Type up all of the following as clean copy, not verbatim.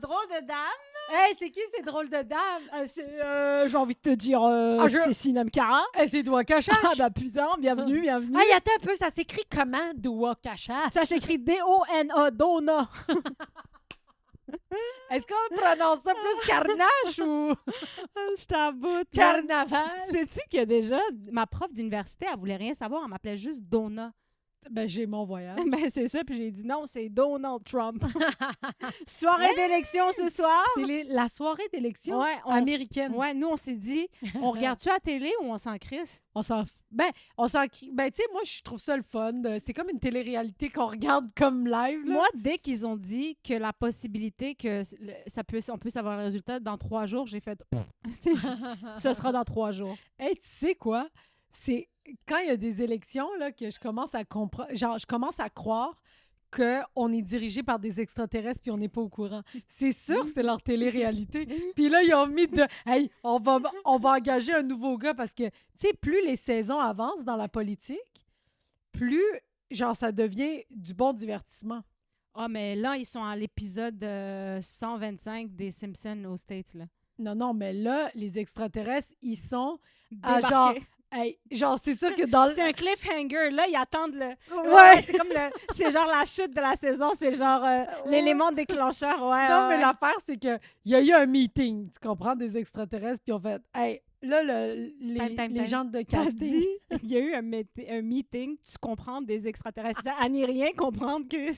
drôle de dame. Hey, c'est qui ces drôles de dames? J'ai envie de te dire, c'est Sinem Cara. C'est Doua Cachache. Ah bah putain, bienvenue. Hey, attends un peu, ça s'écrit comment, Doua Cachache? Ça s'écrit D-O-N-A, Dona. Est-ce qu'on prononce ça plus carnache ou Je t'aboute. carnaval? Sais-tu que déjà, ma prof d'université, elle voulait rien savoir, elle m'appelait juste Dona. Ben, j'ai mon voyage. Ben c'est ça, puis j'ai dit non, c'est Donald Trump. Soirée d'élection ce soir. C'est la soirée d'élection Ouais, américaine. Ouais, nous on s'est dit, on regarde-tu à la télé ou on s'en crisse? On s'en... Ben, tu sais, moi, je trouve ça le fun. C'est comme une télé-réalité qu'on regarde comme live, là. Moi, dès qu'ils ont dit que la possibilité que on peut savoir le résultat dans 3 jours, j'ai fait ce sera dans 3 jours. Hey, tu sais quoi? C'est quand il y a des élections là, que je commence à comprendre, genre, je commence à croire qu'on est dirigé par des extraterrestres puis on n'est pas au courant. C'est sûr, c'est leur télé-réalité. Puis là, ils ont mis de « Hey, on va engager un nouveau gars » parce que, tu sais, plus les saisons avancent dans la politique, plus, genre, ça devient du bon divertissement. Ah, mais là, ils sont à l'épisode 125 des Simpsons aux States, là. Non, mais là, les extraterrestres, ils sont à Débarqués. genre... Hey, genre, c'est sûr que dans le... C'est un cliffhanger, là, ils attendent le... Ouais. c'est comme c'est genre la chute de la saison, c'est genre l'élément déclencheur, ouais. Non, mais ouais. l'affaire, c'est qu'il y a eu un meeting, tu comprends, des extraterrestres, puis on fait, hey, là, les gens de T'as casting... dit, il y a eu un meeting, tu comprends des extraterrestres. À n'y rien comprendre que...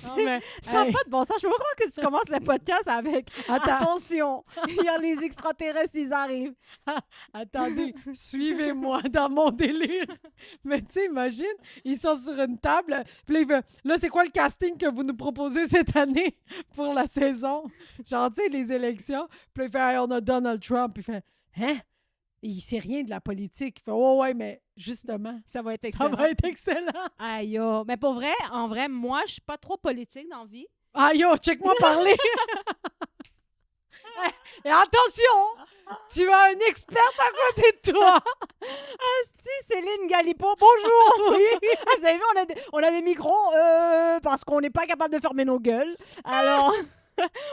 Non, mais, Ça n'a hey, pas de bon sens. Je peux pas croire que tu commences le podcast avec Attends. attention, il y a les extraterrestres, ils arrivent. attendez, suivez-moi dans mon délire. Mais tu sais, imagine, ils sont sur une table, puis là, ils veulent, là, c'est quoi le casting que vous nous proposez cette année pour la saison? Genre, tu sais, les élections. Puis là, il fait, hey, on a Donald Trump. Puis il fait, hein? Il sait rien de la politique. Il fait, ouais, mais justement, Ça va être ça excellent. va être excellent. Aïe, oh. Mais pour vrai, en vrai, moi, je suis pas trop politique dans la vie. Ah yo, check-moi parler! Et attention! Tu as une experte à côté de toi! Asti, Céline Galipo, bonjour! Oui. Vous avez vu, on a des micros parce qu'on n'est pas capable de fermer nos gueules. Alors,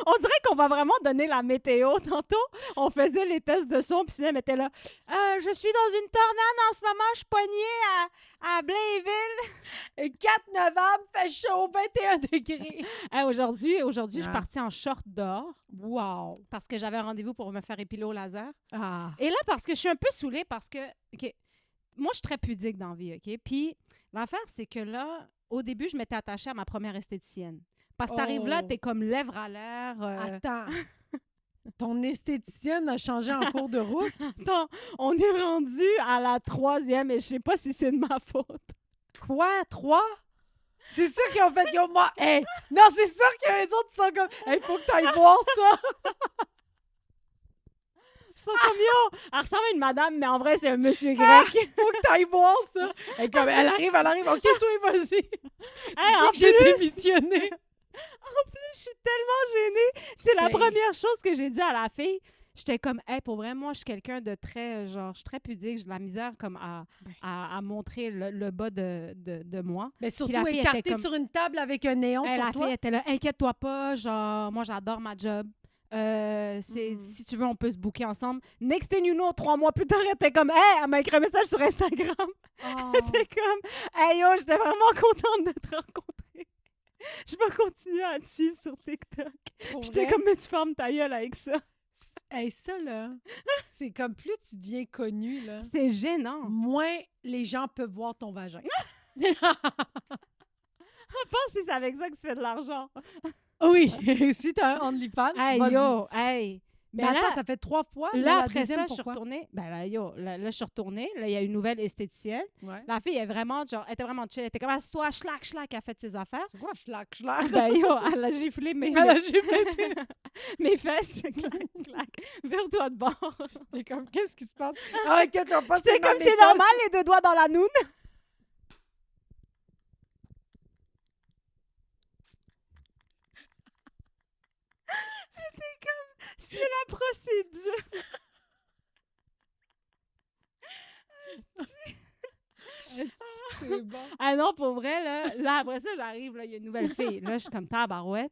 on dirait qu'on va vraiment donner la météo. Tantôt, on faisait les tests de son, puis Céline était là. Je suis dans une tornade en ce moment, je suis poignée à Blainville. 4 novembre, fait chaud, 21 degrés. Hey, aujourd'hui, je suis Ah. partie en short dehors Wow! parce que j'avais un rendez-vous pour me faire épiler au laser. Ah. Et là, parce que je suis un peu saoulée parce que, OK, moi, je suis très pudique dans la vie, OK? Puis l'affaire, c'est que là, au début, je m'étais attachée à ma première esthéticienne. Parce que t'arrives là, Oh. t'es comme lèvres à l'air. Attends. Ton esthéticienne a changé en cours de route? Attends, on est rendu à la 3e et je sais pas si c'est de ma faute. Quoi? 3? C'est sûr qu'ils ont fait, yo, moi, hey! Non, c'est sûr que les autres sont comme, hey, faut que t'ailles voir ça! Je sens comme yo! Elle ressemble à une madame, mais en vrai, c'est un monsieur grec. Faut que t'ailles voir ça! Hey, comme, elle arrive, ok, toi, vas-y! Hey, en Dis que j'ai plus, démissionné! je suis tellement gênée. C'est la Ben. première chose que j'ai dit à la fille. J'étais comme, hey, pour vrai, moi, je suis quelqu'un de très, genre, je suis très pudique, j'ai de la misère comme à montrer le bas de moi. Mais surtout la fille écartée était comme- sur une table avec un néon Hey, sur la toi. fille était là, inquiète-toi pas, genre, moi, j'adore ma job. Si tu veux, on peut se booker ensemble. Next thing you know, 3 mois plus tard, elle était comme, hey, elle m'a écrit un message sur Instagram. Oh. Elle était comme, hey yo, j'étais vraiment contente de te rencontrer. Je vais continuer à te suivre sur TikTok. Pour J'étais vrai? comme, mais tu fermes ta gueule avec ça. Hey, ça, là, c'est comme plus tu deviens connu, là, C'est gênant. moins les gens peuvent voir ton vagin. Je pense que c'est avec ça que tu fais de l'argent. Oui, si t'as un OnlyFans, Hey vas-y. yo, hey. Mais Mais attends, là, ça fait 3 fois. mais là la après deuxième, ça, je suis pourquoi? retournée. Ben là, yo, là, je suis retournée. Là, il y a une nouvelle esthéticienne. Ouais. La fille est vraiment, genre, elle était vraiment chill. Elle était comme, assieds-toi, schlac, schlac, elle a fait ses affaires. C'est quoi, schlag? Ben yo, elle a giflé mes, J'ai fait... mes fesses. Clac, clac. Vers-toi de bord. T'es comme, qu'est-ce qui se passe? Ah, inquiète-toi pas, J'étais ma comme, c'est méthode. normal, les 2 doigts dans la noune. J'étais comme, c'est la procédure. C'est bon. Ah non, pour vrai, là après ça, j'arrive, là, il y a une nouvelle fille. Là, je suis comme tabarouette.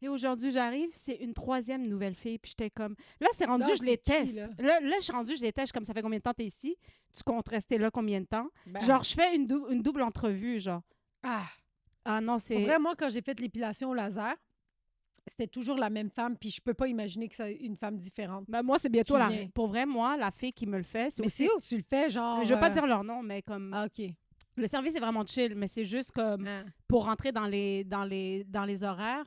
Et aujourd'hui, j'arrive, c'est une 3e nouvelle fille. Puis j'étais comme... Là, c'est rendu, Ah, je les c'est qui, teste. là? Là, je suis rendue, je les teste. Comme ça fait combien de temps t'es ici? Tu comptes rester là combien de temps? Ben, Genre, je fais une double entrevue, genre. ah, Ah non, pour c'est... vrai, moi, quand j'ai fait l'épilation au laser, c'était toujours la même femme, puis je peux pas imaginer que c'est une femme différente. Ben, moi, c'est bientôt Qui la... vient. Pour vrai, moi, la fille qui me le fait, c'est Mais aussi... c'est où que tu le fais, genre... Je veux pas dire leur nom, mais comme... Ah, OK. Le service est vraiment chill, mais c'est juste comme... Ah. Pour rentrer dans les horaires,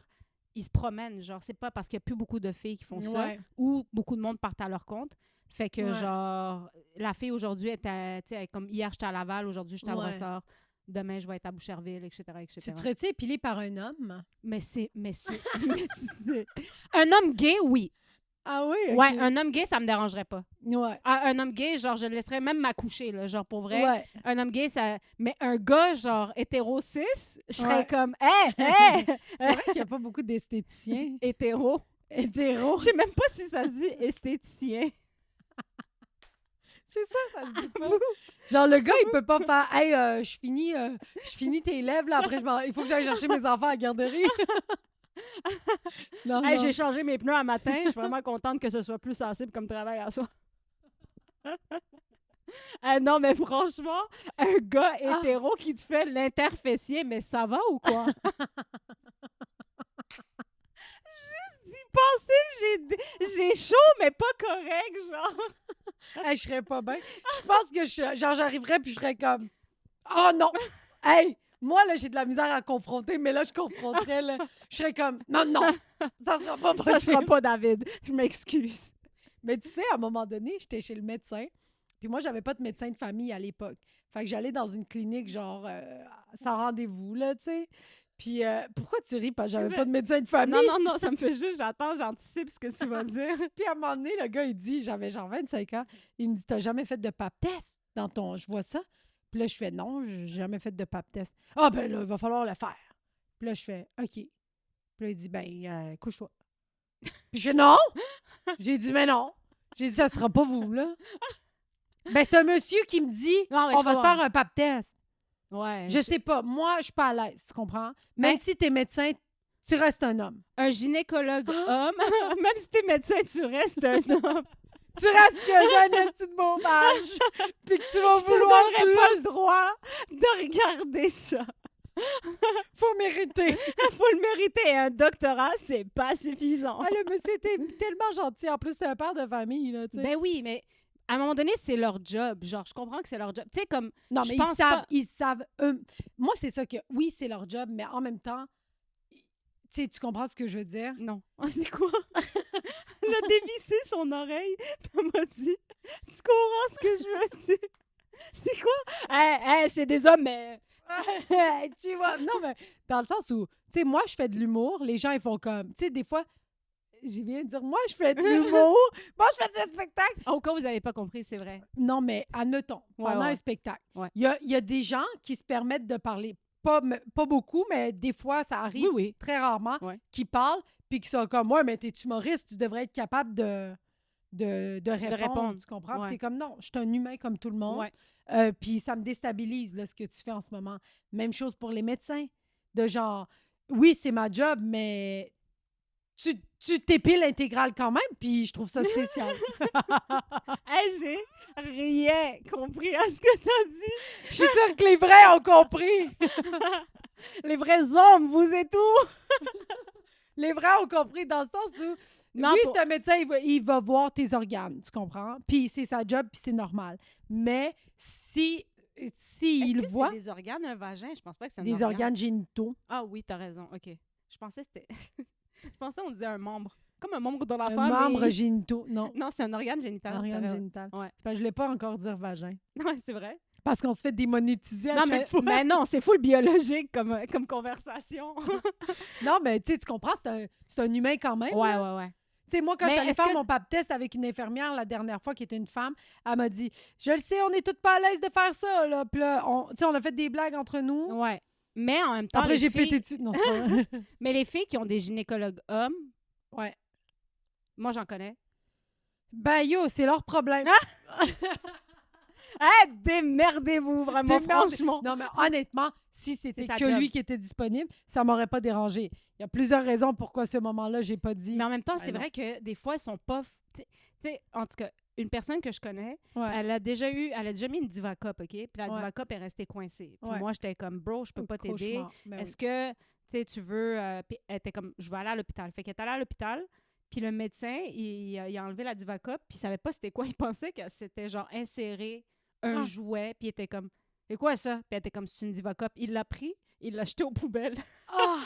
ils se promènent, genre. C'est pas parce qu'il y a plus beaucoup de filles qui font ça Ouais. ou beaucoup de monde partent à leur compte. Fait que, Ouais. genre, la fille aujourd'hui était, tu sais, comme hier, j'étais à Laval, aujourd'hui, j'étais à Ouais. Brossard. Demain, je vais être à Boucherville, etc., Tu etc. te ferais-tu épiler par un homme? Mais c'est... mais c'est... Un homme gay, oui. Ah oui? Ouais, un homme gay, ça me dérangerait pas. Ouais. Ah, un homme gay, genre, je le laisserais même m'accoucher, là, genre, pour vrai. Ouais. Un homme gay, ça... Mais un gars, genre, hétéro-cis, je serais Ouais. comme... Hé, hé! C'est vrai qu'il n'y a pas beaucoup d'esthéticiens Hétéro. hétéros. Je sais même pas si ça se dit esthéticien. C'est ça, ça se dit pas. Genre, le gars, il peut pas faire « Hey, je finis tes lèvres, là, après, il faut que j'aille chercher mes enfants à la garderie. » Non, Hey, non. j'ai changé mes pneus un matin. Je suis vraiment contente que ce soit plus sensible comme travail à soi. Non, mais franchement, un gars hétéro qui te fait l'interfessier, mais ça va ou quoi? Juste d'y penser, j'ai chaud, mais pas correct, genre. Hey, je serais pas bien. Je pense que j'arriverais puis je serais comme « Oh non! Hey! » Moi, là, j'ai de la misère à confronter, mais là, je confronterais, là. Je serais comme « Non, non! Ça sera pas possible! » Ça sera pas David. Je m'excuse. Mais tu sais, à un moment donné, j'étais chez le médecin, puis moi, j'avais pas de médecin de famille à l'époque. Fait que j'allais dans une clinique, genre, sans rendez-vous, là, tu sais. Puis, pourquoi tu ris? Parce que j'avais pas de médecin de famille. Non, ça me fait juste, j'anticipe ce que tu vas dire. Puis, à un moment donné, le gars, il dit, j'avais genre 25 ans, il me dit, t'as jamais fait de pap test dans ton... Je vois ça. Puis là, je fais, non, j'ai jamais fait de pap test. Ah, ben là, il va falloir le faire. Puis là, je fais, OK. Puis là, il dit, ben, couche-toi. Puis je fais, non! J'ai dit, mais non. J'ai dit, ça sera pas vous, là. Ben, c'est un monsieur qui me dit, Non, mais on je va te comprends. faire un pap test. Ouais. Je sais pas. Moi, je suis pas à l'aise, tu comprends? Mais- Même si t'es médecin, tu restes un homme. Un gynécologue homme, même si t'es médecin, tu restes un homme. Tu restes que j'ai un esti de bobage, puis que tu vas Je te vouloir donnerais pas plus. le droit de regarder ça. Faut mériter. Il faut le mériter. Un doctorat, c'est pas suffisant. Ah, le monsieur était tellement gentil. En plus, c'est un père de famille, là, tu sais. Ben oui, mais à un moment donné, c'est leur job. Genre, je comprends que c'est leur job. Tu sais, comme... Non, je mais pense pas- ils savent. Moi, c'est ça que, oui, c'est leur job, mais en même temps, tu sais, tu comprends ce que je veux dire? Non. C'est quoi? Elle a dévissé son oreille, puis elle m'a dit, tu comprends ce que je veux dire? C'est quoi? C'est des hommes, mais... Tu vois, non, mais dans le sens où, tu sais, moi, je fais de l'humour, les gens, ils font comme, tu sais, des fois, je viens de dire, moi, je fais de l'humour, moi, je fais des spectacles. Au cas où vous n'avez pas compris, c'est vrai. Non, mais admettons, pendant ouais. un spectacle, Ouais. il y a des gens qui se permettent de parler, pas beaucoup, mais des fois, ça arrive, Oui. très rarement, Ouais. qui parlent, puis qui sont comme, ouais, mais t'es humoriste, tu devrais être capable de répondre, tu comprends? Puis Ouais. t'es comme, non, je suis un humain comme tout le monde. Ouais. Puis ça me déstabilise, là, ce que tu fais en ce moment. Même chose pour les médecins. De genre, oui, c'est ma job, mais tu t'épiles intégrale quand même, puis je trouve ça spécial. J'ai rien compris à ce que t'as dit. Je suis sûre que les vrais ont compris. Les vrais hommes, vous êtes où? Les vrais ont compris dans le sens où, Non, oui, pour- c'est un médecin, il va voir tes organes, tu comprends? Puis c'est sa job, puis c'est normal. Mais si Est-ce il que voit c'est des organes, un vagin? Je pense pas que c'est un des organes génitaux, Ah oui, t'as raison. OK. Je pensais que c'était... Je pensais qu'on disait un membre. Comme un membre de la un femme. membre mais- génitaux, non, Non, c'est un organe génital. un organe t'as raison. génital. Ouais. C'est parce que je voulais pas encore dire vagin. Ouais, c'est vrai. Parce qu'on se fait démonétiser à Non, chaque fois. mais non, c'est full biologique comme conversation. Non, mais tu sais, tu comprends, c'est un humain quand même. ouais, là. ouais, ouais. Tu sais, moi, quand je Mais suis allée est-ce faire que mon pap test avec une infirmière la dernière fois, qui était une femme, elle m'a dit « Je le sais, on est toutes pas à l'aise de faire ça. » là. Puis là, tu sais, on a fait des blagues entre nous. Ouais. Mais en même temps, Après, les j'ai filles... pété dessus. Non, c'est pas vrai. Mais les filles qui ont des gynécologues hommes, Ouais. moi, j'en connais. Ben, yo, c'est leur problème. Démerdez-vous, vraiment, franchement. Non, mais honnêtement, si c'était sa que job. lui qui était disponible, ça m'aurait pas dérangé. Il y a plusieurs raisons pourquoi ce moment-là, j'ai pas dit. Mais en même temps, Ben c'est non. vrai que des fois, ils sont pas... Tu sais, en tout cas, une personne que je connais, Ouais. elle a déjà mis une Diva Cup, OK? Puis la Ouais. Diva Cup est restée coincée. Puis Ouais. moi, j'étais comme, bro, je peux pas t'aider. Cauchemar. Ben Est-ce que, tu veux... Puis elle était comme, je vais aller à l'hôpital. Fait qu'elle est allée à l'hôpital, puis le médecin, il a enlevé la Diva Cup, puis il savait pas c'était quoi. Il pensait que c'était genre insérer un Ah. jouet, puis il était comme, c'est quoi ça? Puis elle était comme, c'est une Diva Cup. Il l'a pris, il l'a jeté aux poubelles. Ah!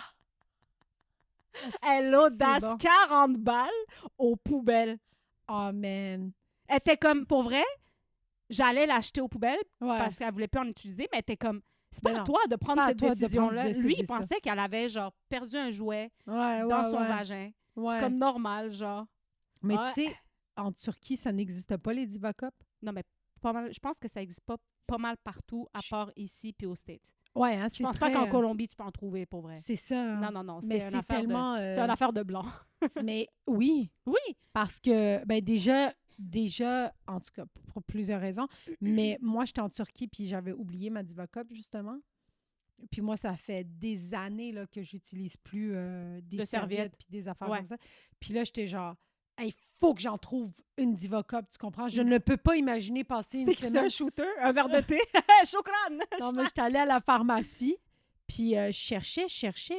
Elle C'est audace bon. 40 balles aux poubelles. Oh, man. Elle était comme, pour vrai, j'allais l'acheter aux poubelles Ouais. parce qu'elle voulait plus en utiliser, mais elle était comme, c'est Ben pas à non, toi de prendre pas à cette toi de prendre décision-là. de Lui, il décider ça. pensait qu'elle avait, genre, perdu un jouet Ouais, dans ouais, son ouais. vagin, Ouais. comme normal, genre. Mais Ouais. tu sais, en Turquie, ça n'existe pas, les Diva Cup. Non, mais pas mal, je pense que ça existe pas mal partout, à Je- part ici puis aux States. Ouais, hein, Je c'est pense très... pas qu'en Colombie, tu peux en trouver, pour vrai. C'est ça. hein. Non, Mais c'est une c'est affaire tellement... c'est une affaire de blanc. Mais oui, Oui! parce que, ben déjà, en tout cas, pour plusieurs raisons, mais moi, j'étais en Turquie, puis j'avais oublié ma Diva Cup, justement. Puis moi, ça fait des années là, que j'utilise plus des De serviettes. serviettes puis des affaires Ouais. comme ça. Puis là, j'étais genre, il faut que j'en trouve une Diva Cup, tu comprends? Je ne peux pas imaginer passer une C'est semaine... un shooter, un verre de thé. Choukran! Non, mais j'étais allée à la pharmacie, puis je cherchais,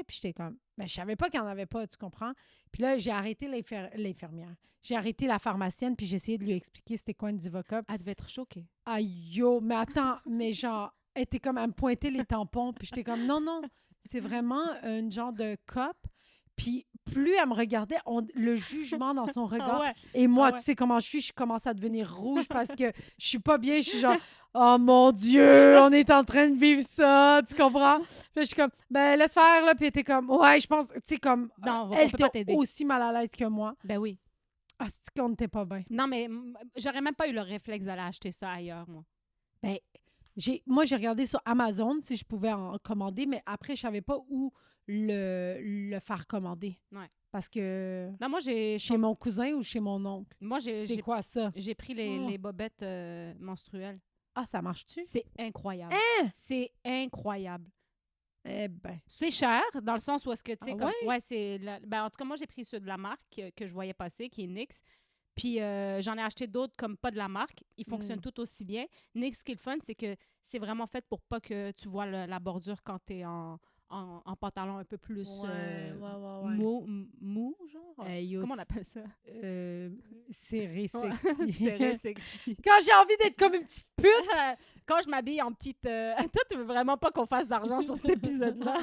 puis j'étais comme... Mais je savais pas qu'il n'y en avait pas, tu comprends? Puis là, j'ai arrêté l'infirmière. J'ai arrêté la pharmacienne, puis j'ai essayé de lui expliquer c'était quoi une Diva Cup. Elle devait être choquée. Aïe, yo, mais attends, mais genre, elle était comme à me pointer les tampons, puis j'étais comme, non, c'est vraiment une genre de cup. Puis plus elle me regardait, le jugement dans son regard. Ah ouais. Et moi, Ah ouais. tu sais comment je commence à devenir rouge parce que je suis pas bien. Je suis genre, oh mon Dieu, on est en train de vivre ça, tu comprends? Puis là, je suis comme, ben laisse faire, là. Puis elle était comme, ouais, je pense, tu sais, comme, Non, on elle peut pas était t'aider. aussi mal à l'aise que moi. Ben oui. Ah, c'est qu'on n'était pas bien. Non, mais j'aurais même pas eu le réflexe d'aller acheter ça ailleurs, moi. Ben, moi, j'ai regardé sur Amazon si je pouvais en commander, mais après, je savais pas où le faire commander. Ouais. Parce que Non, moi, j'ai chez mon cousin ou chez mon oncle. C'est quoi ça? j'ai pris Oh. les bobettes menstruelles. Ah, ça marche-tu? C'est incroyable. Hein? C'est incroyable. Eh ben. C'est cher, dans le sens où est-ce que, tu sais, Ah comme... ouais? Ouais, c'est... Ben, en tout cas, moi, j'ai pris ceux de la marque que je voyais passer, qui est NYX. Puis j'en ai acheté d'autres comme pas de la marque. Ils fonctionnent tout aussi bien. NYX, ce qui est le fun, c'est que c'est vraiment fait pour pas que tu vois la bordure quand t'es en pantalon un peu plus Ouais. mou, genre. Yo, Comment on appelle ça? serré Ouais, sexy. serré, sexy. Quand j'ai envie d'être comme une petite pute. Quand je m'habille en petite... Toi, tu veux vraiment pas qu'on fasse d'argent sur cet épisode-là.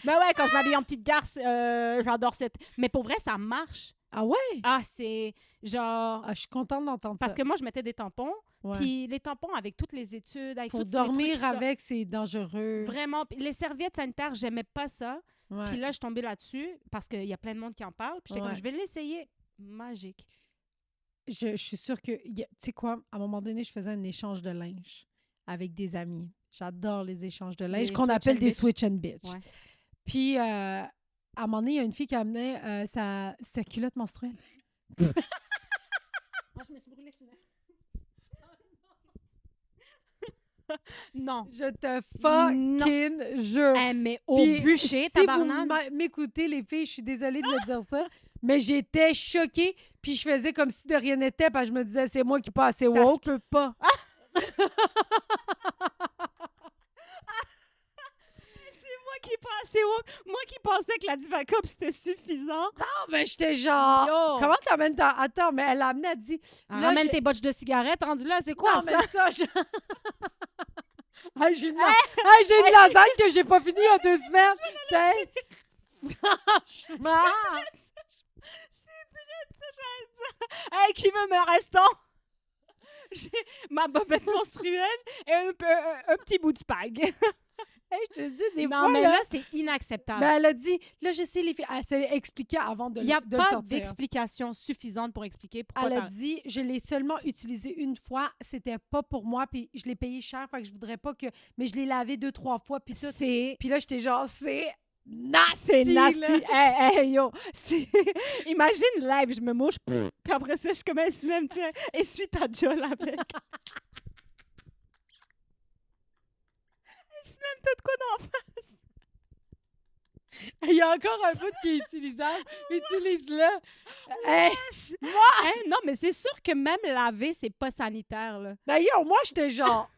Mais ouais, quand je m'habille en petite garce, j'adore cette... Mais pour vrai, ça marche. Ah ouais? Ah, c'est genre... Ah, je suis contente d'entendre ça. Parce que moi, je mettais des tampons. Ouais. Puis les tampons, avec toutes les études, avec Pour tous les trucs, dormir ça, avec, c'est dangereux. Vraiment. Puis les serviettes sanitaires, j'aimais pas ça. Ouais. Puis là, je suis tombée là-dessus parce qu'il y a plein de monde qui en parle. Puis j'étais Ouais. comme, je vais l'essayer. Magique. Je suis sûre que... Tu sais quoi? À un moment donné, je faisais un échange de linge avec des amis. J'adore les échanges de linge Les qu'on switch appelle and des bitch. switch and bitch. Ouais. Puis, à un moment donné, il y a une fille qui amenait sa culotte menstruelle. Moi, je me suis brûlée sinon. Non. Je te fucking jure. Eh, mais au Puis, bûcher, si tabarnane. vous m'écoutez, les filles, je suis désolée de le dire ça, mais j'étais choquée, puis je faisais comme si de rien n'était, parce que je me disais, c'est moi qui pas assez Ça se woke. peut pas. C'est moi qui pensais moi qui pensais que la Diva Cup c'était suffisant. Non, mais j'étais genre... Yo. Comment t'amènes ta... Attends, mais elle a amené, elle dit... Ah, là, ramène je- tes botches de cigarettes, rendu là, c'est quoi non, ça? mais ça, je... Hey, j'ai une, j'ai une lasagne que j'ai pas finie il y a 2 semaines. Hey, franchement... C'est vrai, ça, j'allais dire. Hey, qui veut me restant? J'ai ma bobette menstruelle et un petit bout de spag. Hey, je te dis, des Non, fois, mais là... là, c'est inacceptable. Ben, elle a dit, là, je sais, les filles... Elle s'est expliquée avant de, Il n'y a de le pas sortir. d'explication suffisante pour expliquer pourquoi Elle a t'as- dit, je l'ai seulement utilisé une fois, c'était pas pour moi, puis je l'ai payé cher, fait que je voudrais pas que... Mais je l'ai lavé 2-3 fois, puis tout. C'est... Puis là, j'étais genre, c'est nasty, C'est nasty. là. Hey, yo. Imagine live, je me mouche, puis après ça, je suis comme un cinéma, tu sais, essuie ta jolle avec. Sinem, t'as de quoi dans Il y a encore un bout qui est utilisable. Utilise-le. Hey, Hey, non, mais c'est sûr que même laver, c'est pas sanitaire, là. d'ailleurs, moi, j'étais genre...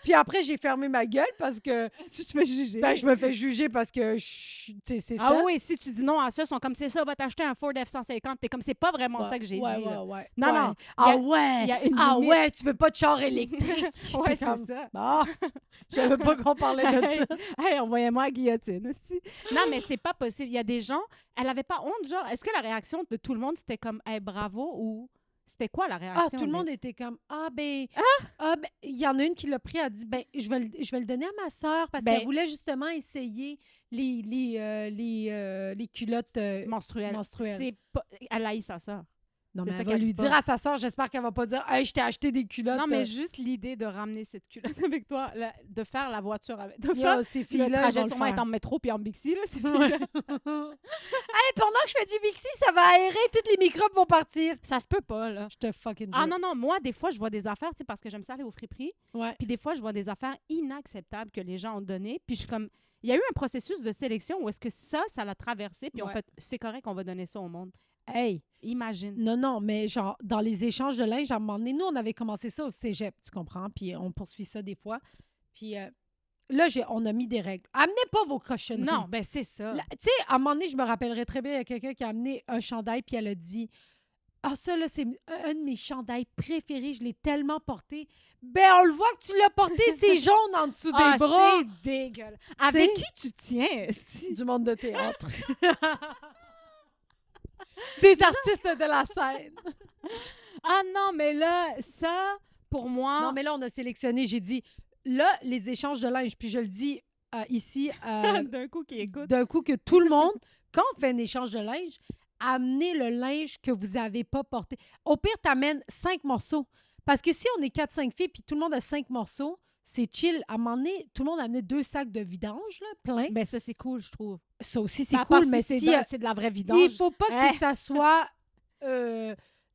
Puis après, j'ai fermé ma gueule parce que... Tu te fais juger. Ben, je me fais juger parce que... Tu sais, c'est Ah ça. oui, si tu dis non à ça, ils sont comme c'est ça, va t'acheter un Ford F-150. T'es comme c'est pas vraiment ça que j'ai dit. là. Ouais. Non, Ouais. non. Ah il ouais. y a une Ah limite. ouais, tu veux pas de char électrique. Ouais, T'es c'est comme, ça. Ah, je savais pas qu'on parlait de ça. Hey, envoyez-moi la guillotine. aussi. Non, mais c'est pas possible. Il y a des gens, elle avait pas honte, genre, est-ce que la réaction de tout le monde, c'était comme, hey, bravo, ou c'était quoi la réaction? Ah, tout le monde était comme ben il y en a une qui l'a pris, elle a dit ben je vais le donner à ma sœur parce Ben- qu'elle voulait justement essayer les culottes menstruelle. menstruelle. C'est pas... Elle haït sa sœur. Non, c'est mais ça elle va qu'elle lui dit dire pas. à sa sœur, j'espère qu'elle va pas dire hey, je t'ai acheté des culottes. Non, mais juste l'idée de ramener cette culotte avec toi, de faire la voiture avec... De Yo, faire ces le filles-là, trajet elles vont sûrement le être faire. en métro puis en Bixi, là, c'est Ouais. Hey, pendant que je fais du Bixi, ça va aérer, tous les microbes vont partir. Ça se peut pas, là. Je te fucking Ah jure. non, moi, des fois, je vois des affaires, tu sais, parce que j'aime ça aller au friperie, Ouais. puis des fois, je vois des affaires inacceptables que les gens ont données, puis je suis comme... Il y a eu un processus de sélection où est-ce que ça l'a traversé, puis en Ouais. fait, c'est correct, on va donner ça au monde. Hey, Imagine. non, mais genre, dans les échanges de linge, à un moment donné, nous, on avait commencé ça au cégep, tu comprends? Puis on poursuit ça des fois. Puis là, on a mis des règles. Amenez pas vos cochonneries. Non, ben c'est ça. Tu sais, à un moment donné, je me rappellerai très bien, il y a quelqu'un qui a amené un chandail, puis elle a dit ah, ça, là, c'est un de mes chandails préférés, je l'ai tellement porté. Ben, on le voit que tu l'as porté, c'est jaune en dessous Ah, des bras. c'est dégueulasse. Avec T'sais? qui tu tiens? si? Du monde de théâtre. Des artistes de la scène. Ah non, mais là, ça, pour moi... Non, mais là, on a sélectionné, j'ai dit, là, les échanges de linge, puis je le dis ici, d'un coup qui écoute. d'un coup, que tout le monde, quand on fait un échange de linge, amenez le linge que vous n'avez pas porté. Au pire, t'amènes 5 morceaux. Parce que si on est 4-5 filles, puis tout le monde a 5 morceaux, c'est chill. À un moment donné, tout le monde a amené 2 sacs de vidange, là, plein. Ben ça, c'est cool, je trouve. Ça aussi, c'est À cool, part mais si si... c'est de la vraie vidange. il faut pas Hein? que ça soit...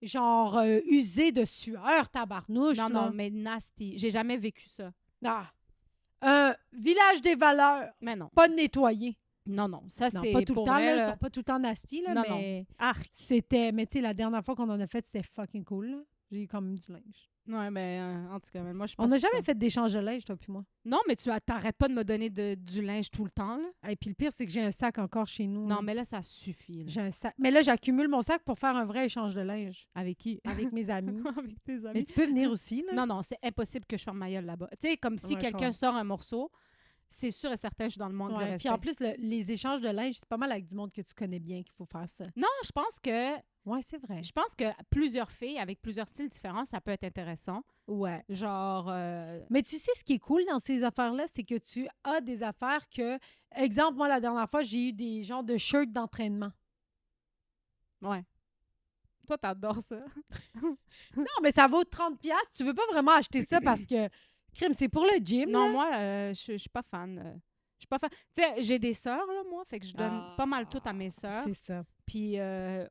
genre usé de sueur, tabarnouche. Non, là. non, mais nasty. J'ai jamais vécu ça. Ah. Village des valeurs, Mais non. pas nettoyé. Non, non. Ça, Non, c'est pas tout le pour temps, vrai, là, là. ils sont pas tout le temps nasty, là, Non, mais Arc. c'était... Mais tu sais, la dernière fois qu'on en a fait, c'était fucking cool, là. J'ai eu quand même du linge. Ouais, ben, en tout cas, moi, je On pense n'a que jamais ça. fait d'échange de linge, toi puis moi. Non, mais tu t'arrêtes pas de me donner du linge tout le temps, là. Et puis le pire, c'est que j'ai un sac encore chez nous. Non, là. mais là, ça suffit, là. J'ai un sac. Mais là, j'accumule mon sac pour faire un vrai échange de linge Avec qui? avec mes amis. Avec tes Mais amis. tu peux venir aussi, là. Non, non, c'est impossible que je ferme ma gueule là-bas. Tu sais, comme si Ouais, je quelqu'un comprends. sort un morceau, c'est sûr et certain, je suis dans le monde du Ouais, respect. puis en plus, les échanges de linge, c'est pas mal avec du monde que tu connais bien qu'il faut faire ça. Non, je pense que Ouais, c'est vrai. plusieurs filles avec plusieurs styles différents, ça peut être intéressant. Ouais. Genre, Mais tu sais, ce qui est cool dans ces affaires-là, c'est que tu as des affaires que... Exemple, moi, la dernière fois, j'ai eu des genres de shirts d'entraînement. ouais. Toi, t'adores ça. Non, mais ça vaut 30$. Tu veux pas vraiment acheter ça parce que, crime, c'est pour le gym, Non, là. moi, je suis pas fan. Je suis pas fan. Tu sais, j'ai des sœurs, là, moi, fait que je donne pas mal tout à mes sœurs. C'est ça. Puis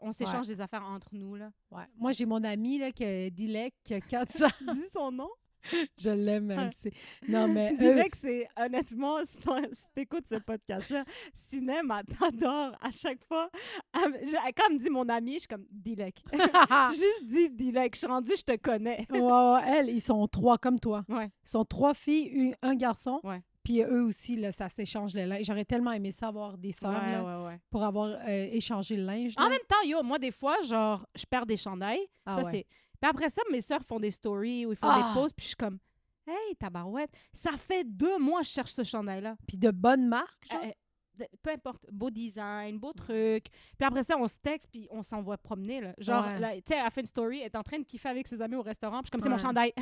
on s'échange des affaires entre nous, là. Ouais. Moi, j'ai mon ami, là, Dilek, qui a 400... Tu dis son nom? Je l'aime, elle sait. Non, mais... Dilek, c'est honnêtement, si t'écoutes ce podcast-là, Cinéma t'adore à chaque fois. Quand elle me dit mon ami, je suis comme Dilek. J'ai juste dit Dilek. Je suis rendue, je te connais. Ouais, elles, ils sont 3 comme toi. Ouais. Ils sont 3 filles, un garçon. Ouais. Puis eux aussi, là, ça s'échange le linge. J'aurais tellement aimé ça avoir des sœurs là, ouais. pour avoir échangé le linge. En là. même temps, yo, moi, des fois, genre, je perds des chandails. Ah ça, ouais. c'est... Puis après ça, mes sœurs font des stories ou ils font Ah! des posts, puis je suis comme, hey, tabarouette, ça fait 2 mois que je cherche ce chandail-là. Puis de bonnes marques, genre. Peu importe, beau design, beau truc. Puis après ça, on se texte, puis on s'envoie promener, là. Genre, Ouais. là, tu sais, elle a fait une story, elle est en train de kiffer avec ses amis au restaurant, puis je suis comme, c'est mon Ouais. chandail.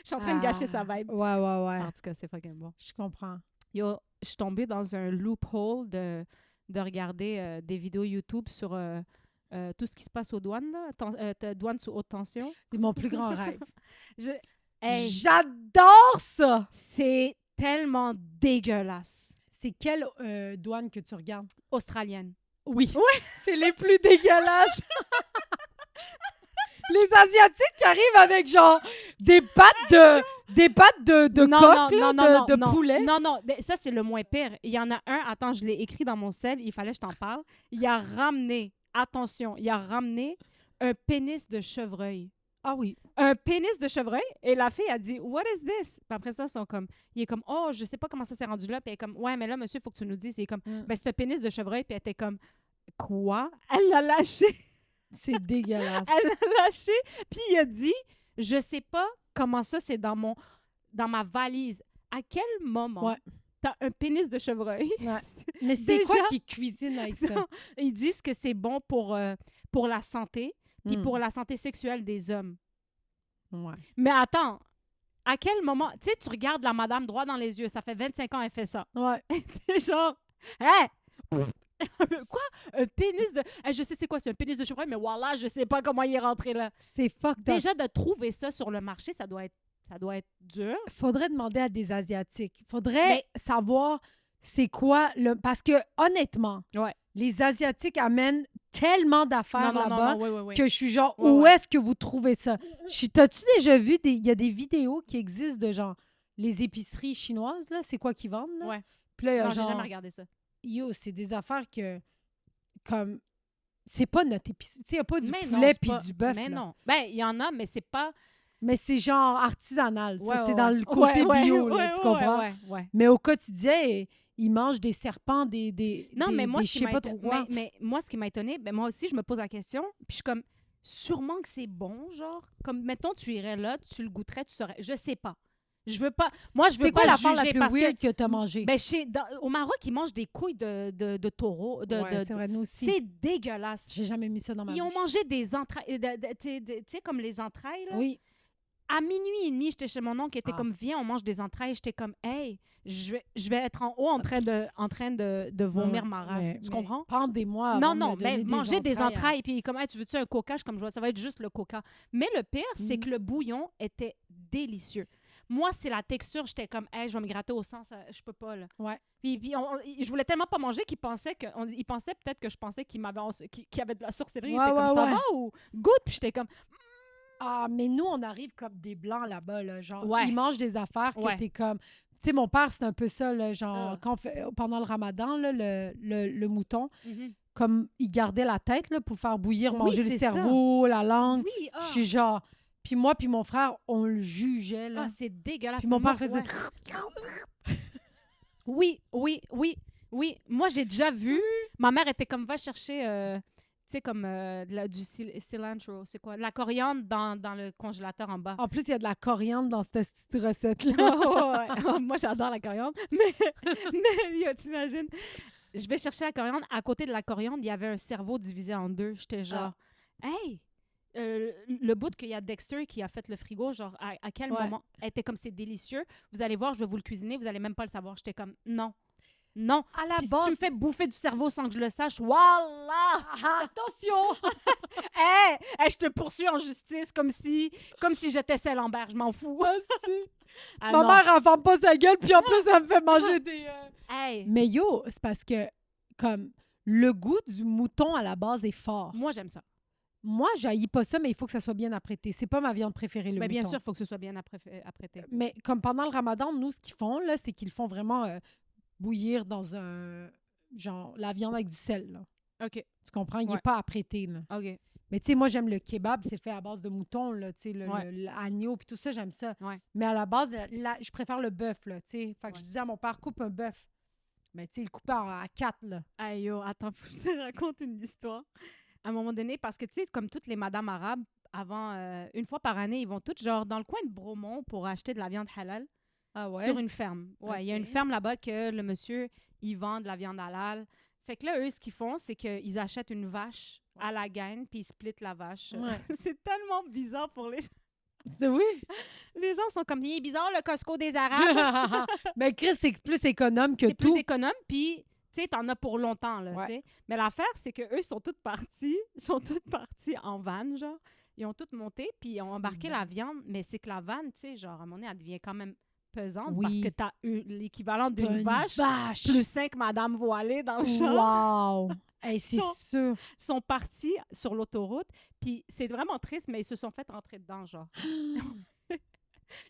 Je suis en train de gâcher sa vibe. Ouais. En tout cas, c'est fucking bon. Je comprends. Yo, je suis tombée dans un loophole de regarder des vidéos YouTube sur tout ce qui se passe aux douanes, là, douanes sous haute tension. C'est mon plus grand rêve. Hey, J'adore ça! c'est tellement dégueulasse. C'est quelle douane que tu regardes? Australienne. Oui. C'est les plus dégueulasses. Les Asiatiques qui arrivent avec genre des pattes Des pattes de Non, coq, non, là, non, non, de non. poulet. Non, non, ça, c'est le moins pire. Il y en a un, attends, je l'ai écrit dans mon sel, il fallait que je t'en parle. Il a ramené, attention, il a ramené un pénis de chevreuil. Ah oui. Un pénis de chevreuil, et la fille a dit « What is this? » Puis après ça, il est comme « Oh, je sais pas comment ça s'est rendu là. » Puis elle est comme « Ouais, mais là, monsieur, il faut que tu nous dises. » Il est comme « Ben, c'est un pénis de chevreuil. » Puis elle était comme « Quoi? » Elle l'a lâché. C'est dégueulasse. Elle l'a lâché. Puis il a dit « Je sais pas comment ça, c'est dans ma valise. À quel moment Ouais. t'as un pénis de chevreuil? » Ouais. Mais c'est Déjà- quoi qui cuisine avec ça? Non, ils disent que c'est bon pour la santé, puis Mm. pour la santé sexuelle des hommes. Ouais. Mais attends, à quel moment... Tu sais, tu regardes la madame droit dans les yeux, ça fait 25 ans qu'elle fait ça. Ouais. T'es genre, hein? Quoi? Un pénis de... Je sais c'est quoi, c'est un pénis de chevreuil, mais voilà, je sais pas comment il est rentré là. C'est fucked up. Déjà, de trouver ça sur le marché, ça doit être dur. Faudrait demander à des Asiatiques. Faudrait Mais- savoir c'est quoi le... Parce que, honnêtement, Ouais. les Asiatiques amènent tellement d'affaires là-bas oui. que je suis genre, Ouais, où ouais. est-ce que vous trouvez ça? T'as-tu déjà vu, il y a des vidéos qui existent de genre, les épiceries chinoises, là, c'est quoi qu'ils vendent? Là? Ouais. Puis là, il y a Non, j'ai genre, jamais regardé ça. yo, c'est des affaires que, comme, c'est pas notre épicerie. Tu sais, il n'y a pas du Mais non, poulet c'est puis pas- du bœuf. Mais là. non. Ben, il y en a, mais c'est pas... Mais c'est genre artisanal. Ça, Ouais, c'est ouais, dans ouais. le côté Ouais, bio, là, ouais, tu ouais, comprends? ouais. Mais au quotidien, ils mangent des serpents, des Non, mais moi, des ce je qui sais m'a pas éton- trop quoi. mais moi, ce qui m'a étonné, ben moi aussi, je me pose la question, puis je suis comme, sûrement que c'est bon, genre, comme, mettons, tu irais là, tu le goûterais, tu saurais. Je sais pas. Je veux pas. Moi, je veux C'est quoi pas l'affaire la juger plus parce weird que. que t'as mangé? Ben, au Maroc, ils mangent des couilles de taureau. Ouais, c'est vrai, nous aussi. C'est dégueulasse. J'ai jamais mis ça dans ma Ils ont bouche. mangé des entrailles, tu sais, comme les entrailles, là. Oui. À minuit et demi, j'étais chez mon oncle qui était Ah. comme, viens, on mange des entrailles. J'étais comme, hey, je vais être en haut en train de vomir ma race. Tu comprends? Pendez-moi avant Non, de non, me donner mais des manger des à- entrailles, puis comme, hey, tu veux-tu un coca? Je suis comme, ça va être juste le coca. Mais le pire, c'est Mhm. que le bouillon était délicieux. Moi, c'est la texture, j'étais comme, hey, je vais me gratter au sang, je peux pas, là. Ouais. Puis je voulais tellement pas manger qu'il pensait il pensait peut-être que je pensais qu'il avait de la sorcellerie. Il Ouais, était comme, ouais, ça ouais. va ou goûte? Puis j'étais comme, Ah, mais nous, on arrive comme des blancs là-bas, là. Genre, Ouais. ils mangent des affaires que Ouais. t'es comme... Tu sais, mon père, c'est un peu ça, là, genre, Ah. quand pendant le ramadan, là, le mouton, Mhm. comme il gardait la tête, là, pour faire bouillir, Oui, manger le c'est ça. cerveau, la langue. Oui, Je suis genre... Puis moi puis mon frère, on le jugeait, là. c'est dégueulasse. puis mon Moi, père faisait... ouais. Oui. Moi, j'ai déjà vu. Ma mère était comme, va chercher, tu sais, comme du cilantro. C'est quoi? De la coriandre dans le congélateur en bas. En plus, il y a de la coriandre dans cette petite recette-là. Ouais. Moi, j'adore la coriandre. Mais t'imagines? Je vais chercher la coriandre. À côté de la coriandre, il y avait un cerveau divisé en deux. J'étais genre, hey! Le bout qu'il y a Dexter qui a fait le frigo, genre, à quel Ouais. moment? Elle était comme, c'est délicieux. Vous allez voir, je vais vous le cuisiner. Vous allez même pas le savoir. J'étais comme, non. Non. À la Puis si base... tu me fais bouffer du cerveau sans que je le sache, voilà! Attention! Je te poursuis en justice comme si j'étais Saint-Lambert. Je m'en fous. Ah, Ma non. mère, elle ferme pas sa gueule, puis en plus, elle me fait manger des... Hey, Mais yo, c'est parce que, comme, le goût du mouton à la base est fort. moi, j'aime ça. Moi, j'haïs pas ça, mais il faut que ça soit bien apprêté. C'est pas ma viande préférée, le Mais bien mouton. sûr, il faut que ce soit bien apprêté. Mais comme pendant le ramadan, nous, ce qu'ils font, là, c'est qu'ils le font vraiment bouillir dans un... Genre, la viande avec du sel, là. OK. Tu comprends? Il Ouais. est pas apprêté, là. OK. Mais tu sais, moi, j'aime le kebab, c'est fait à base de mouton, là, tu sais, Ouais. l'agneau, puis tout ça, j'aime ça. Ouais. Mais à la base, je préfère le bœuf, là, tu sais. Fait que Ouais. je disais à mon père, coupe un bœuf. Mais tu sais, il le coupait à 4, là. Hey, yo, attends, faut que je te raconte une histoire. À un moment donné, parce que, tu sais, comme toutes les madames arabes, avant, une fois par année, ils vont toutes, genre, dans le coin de Bromont pour acheter de la viande halal Ah ouais? sur une ferme. Ouais, il y a Ok. une ferme là-bas que le monsieur, il vend de la viande halal. Fait que là, eux, ce qu'ils font, c'est qu'ils achètent une vache à la gaine, puis ils splittent la vache. Ouais. C'est tellement bizarre pour les gens. C'est oui. Les gens sont comme, il est bizarre, le Costco des Arabes. Mais Chris, c'est plus économe que C'est tout. plus économe, puis tu sais, t'en as pour longtemps, là, Ouais. tu sais. Mais l'affaire, c'est qu'eux sont toutes partis en van, genre. Ils ont toutes monté, puis ils ont C'est embarqué bon. la viande, mais c'est que la vanne, tu sais, genre, à un moment donné, elle devient quand même pesante Oui. parce que t'as eu l'équivalent T'as d'une une vache plus 5 Madame Voilée dans le champ. Wow! Hey, c'est Sont- sûr. Sont partis sur l'autoroute, puis c'est vraiment triste, mais ils se sont fait rentrer dedans, genre.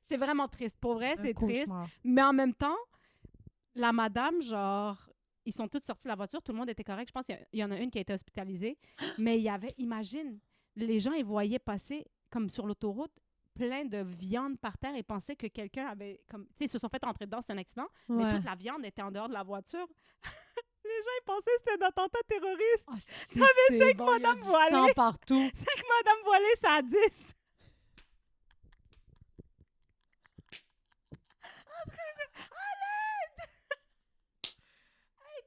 C'est vraiment triste. Pour vrai, Un c'est triste. cauchemar. Mais en même temps, la madame, genre, ils sont tous sortis de la voiture, tout le monde était correct. Je pense qu'il y en a une qui a été hospitalisée. Mais il y avait, imagine, les gens, ils voyaient passer, comme sur l'autoroute, plein de viande par terre et pensaient que quelqu'un avait, comme, tu sais, ils se sont fait entrer dedans, c'est un accident, mais Ouais. toute la viande était en dehors de la voiture. Les gens, ils pensaient que c'était un attentat terroriste. Ah, c'est bon, il y a Madame du Voilée. sang partout. C'est que Madame Voilée, ça a 10.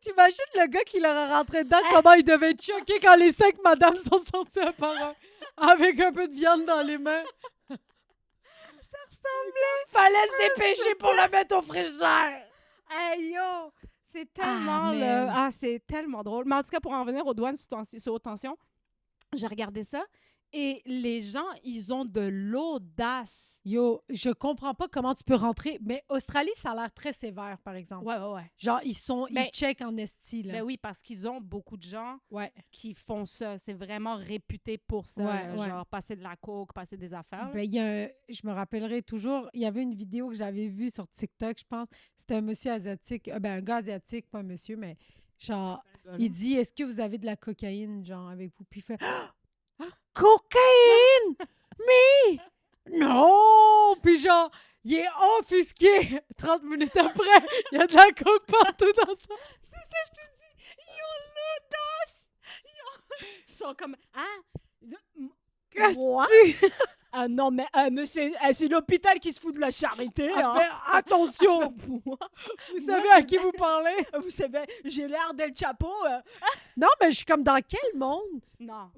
T'imagines le gars qui leur a rentré dedans, comment il devait être choqué quand les 5 madames sont sorties un par un, avec un peu de viande dans les mains. Ça ressemblait. Fallait se dépêcher pour le mettre au frigidaire. Hey yo! C'est tellement Ah, man. c'est tellement drôle. Mais en tout cas, pour en revenir aux douanes sous haute tension, j'ai regardé ça et les gens, ils ont de l'audace. Yo, je comprends pas comment tu peux rentrer, mais Australie, ça a l'air très sévère, par exemple. Ouais. Genre, ils Ben- checkent en esti, là. Ben oui, parce qu'ils ont beaucoup de gens Ouais. qui font ça. C'est vraiment réputé pour ça. Ouais, là, ouais. Genre, passer de la coke, passer des affaires. là. Ben, il y a je me rappellerai toujours, il y avait une vidéo que j'avais vue sur TikTok, je pense. C'était un monsieur asiatique, un gars asiatique, pas un monsieur, mais genre, il dit, est-ce que vous avez de la cocaïne, genre, avec vous? Puis il fait, cocaïne! Mais! Non! Puis genre, il est offusqué. 30 minutes après, il y a de la coke partout dans ça. C'est ça, je te dis. Ils ont l'audace. Ils sont comme, Moi? Ah non, mais c'est l'hôpital qui se fout de la charité. Ah, hein. mais attention! Moi, Vous savez à qui vous parlez? vous savez, j'ai l'air d'El Chapo. Non, mais je suis comme, dans quel monde? Non.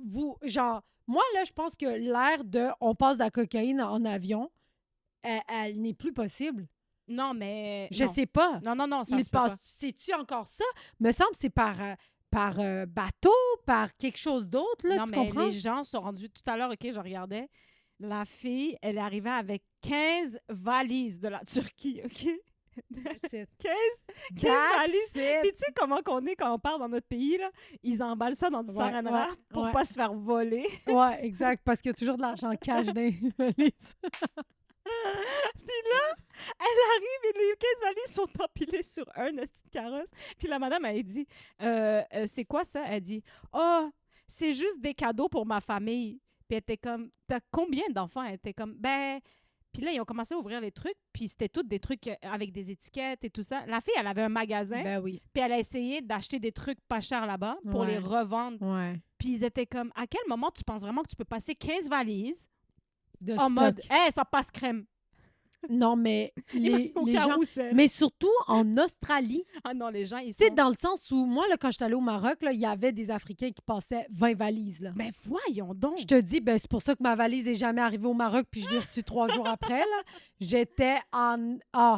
Genre, moi, là, je pense que l'ère de on passe de la cocaïne en avion, elle n'est plus possible. Non, mais. Je non. sais pas. Non, ça Il se peut passe, pas. sais-tu encore ça? Me semble que c'est par bateau, par quelque chose d'autre, là, Non, tu mais comprends? les gens sont rendus. Tout à l'heure, OK, je regardais. La fille, elle est arrivée avec 15 valises de la Turquie, OK? That's it. 15 That's valises. it. Puis tu sais comment qu'on est quand on part dans notre pays, là? Ils emballent ça dans du Ouais, saran wrap ouais, pour ouais. pas se faire voler. Ouais, exact, parce qu'il y a toujours de l'argent cash dans les valises. Puis là, elle arrive et les 15 valises sont empilées sur un petit carrosse. Puis la madame, elle dit c'est quoi ça? Elle dit oh, c'est juste des cadeaux pour ma famille. Puis elle était comme t'as combien d'enfants? Elle était comme ben. Puis là, ils ont commencé à ouvrir les trucs, puis c'était tous des trucs avec des étiquettes et tout ça. La fille, elle avait un magasin, Ben oui. puis elle a essayé d'acheter des trucs pas chers là-bas pour les Ouais. revendre. Ouais. Puis ils étaient comme à quel moment tu penses vraiment que tu peux passer 15 valises De en stock. mode hey, ça passe crème? Non, mais les Au gens... carrousel. Mais surtout en Australie, Ah non, les gens, ils tu sais, sont... dans le sens où, moi, là, quand j'étais allée au Maroc, là, il y avait des Africains qui passaient 20 valises, là. Mais voyons donc! Je te dis, ben, c'est pour ça que ma valise n'est jamais arrivée au Maroc, puis je l'ai reçue 3 jours après, là. J'étais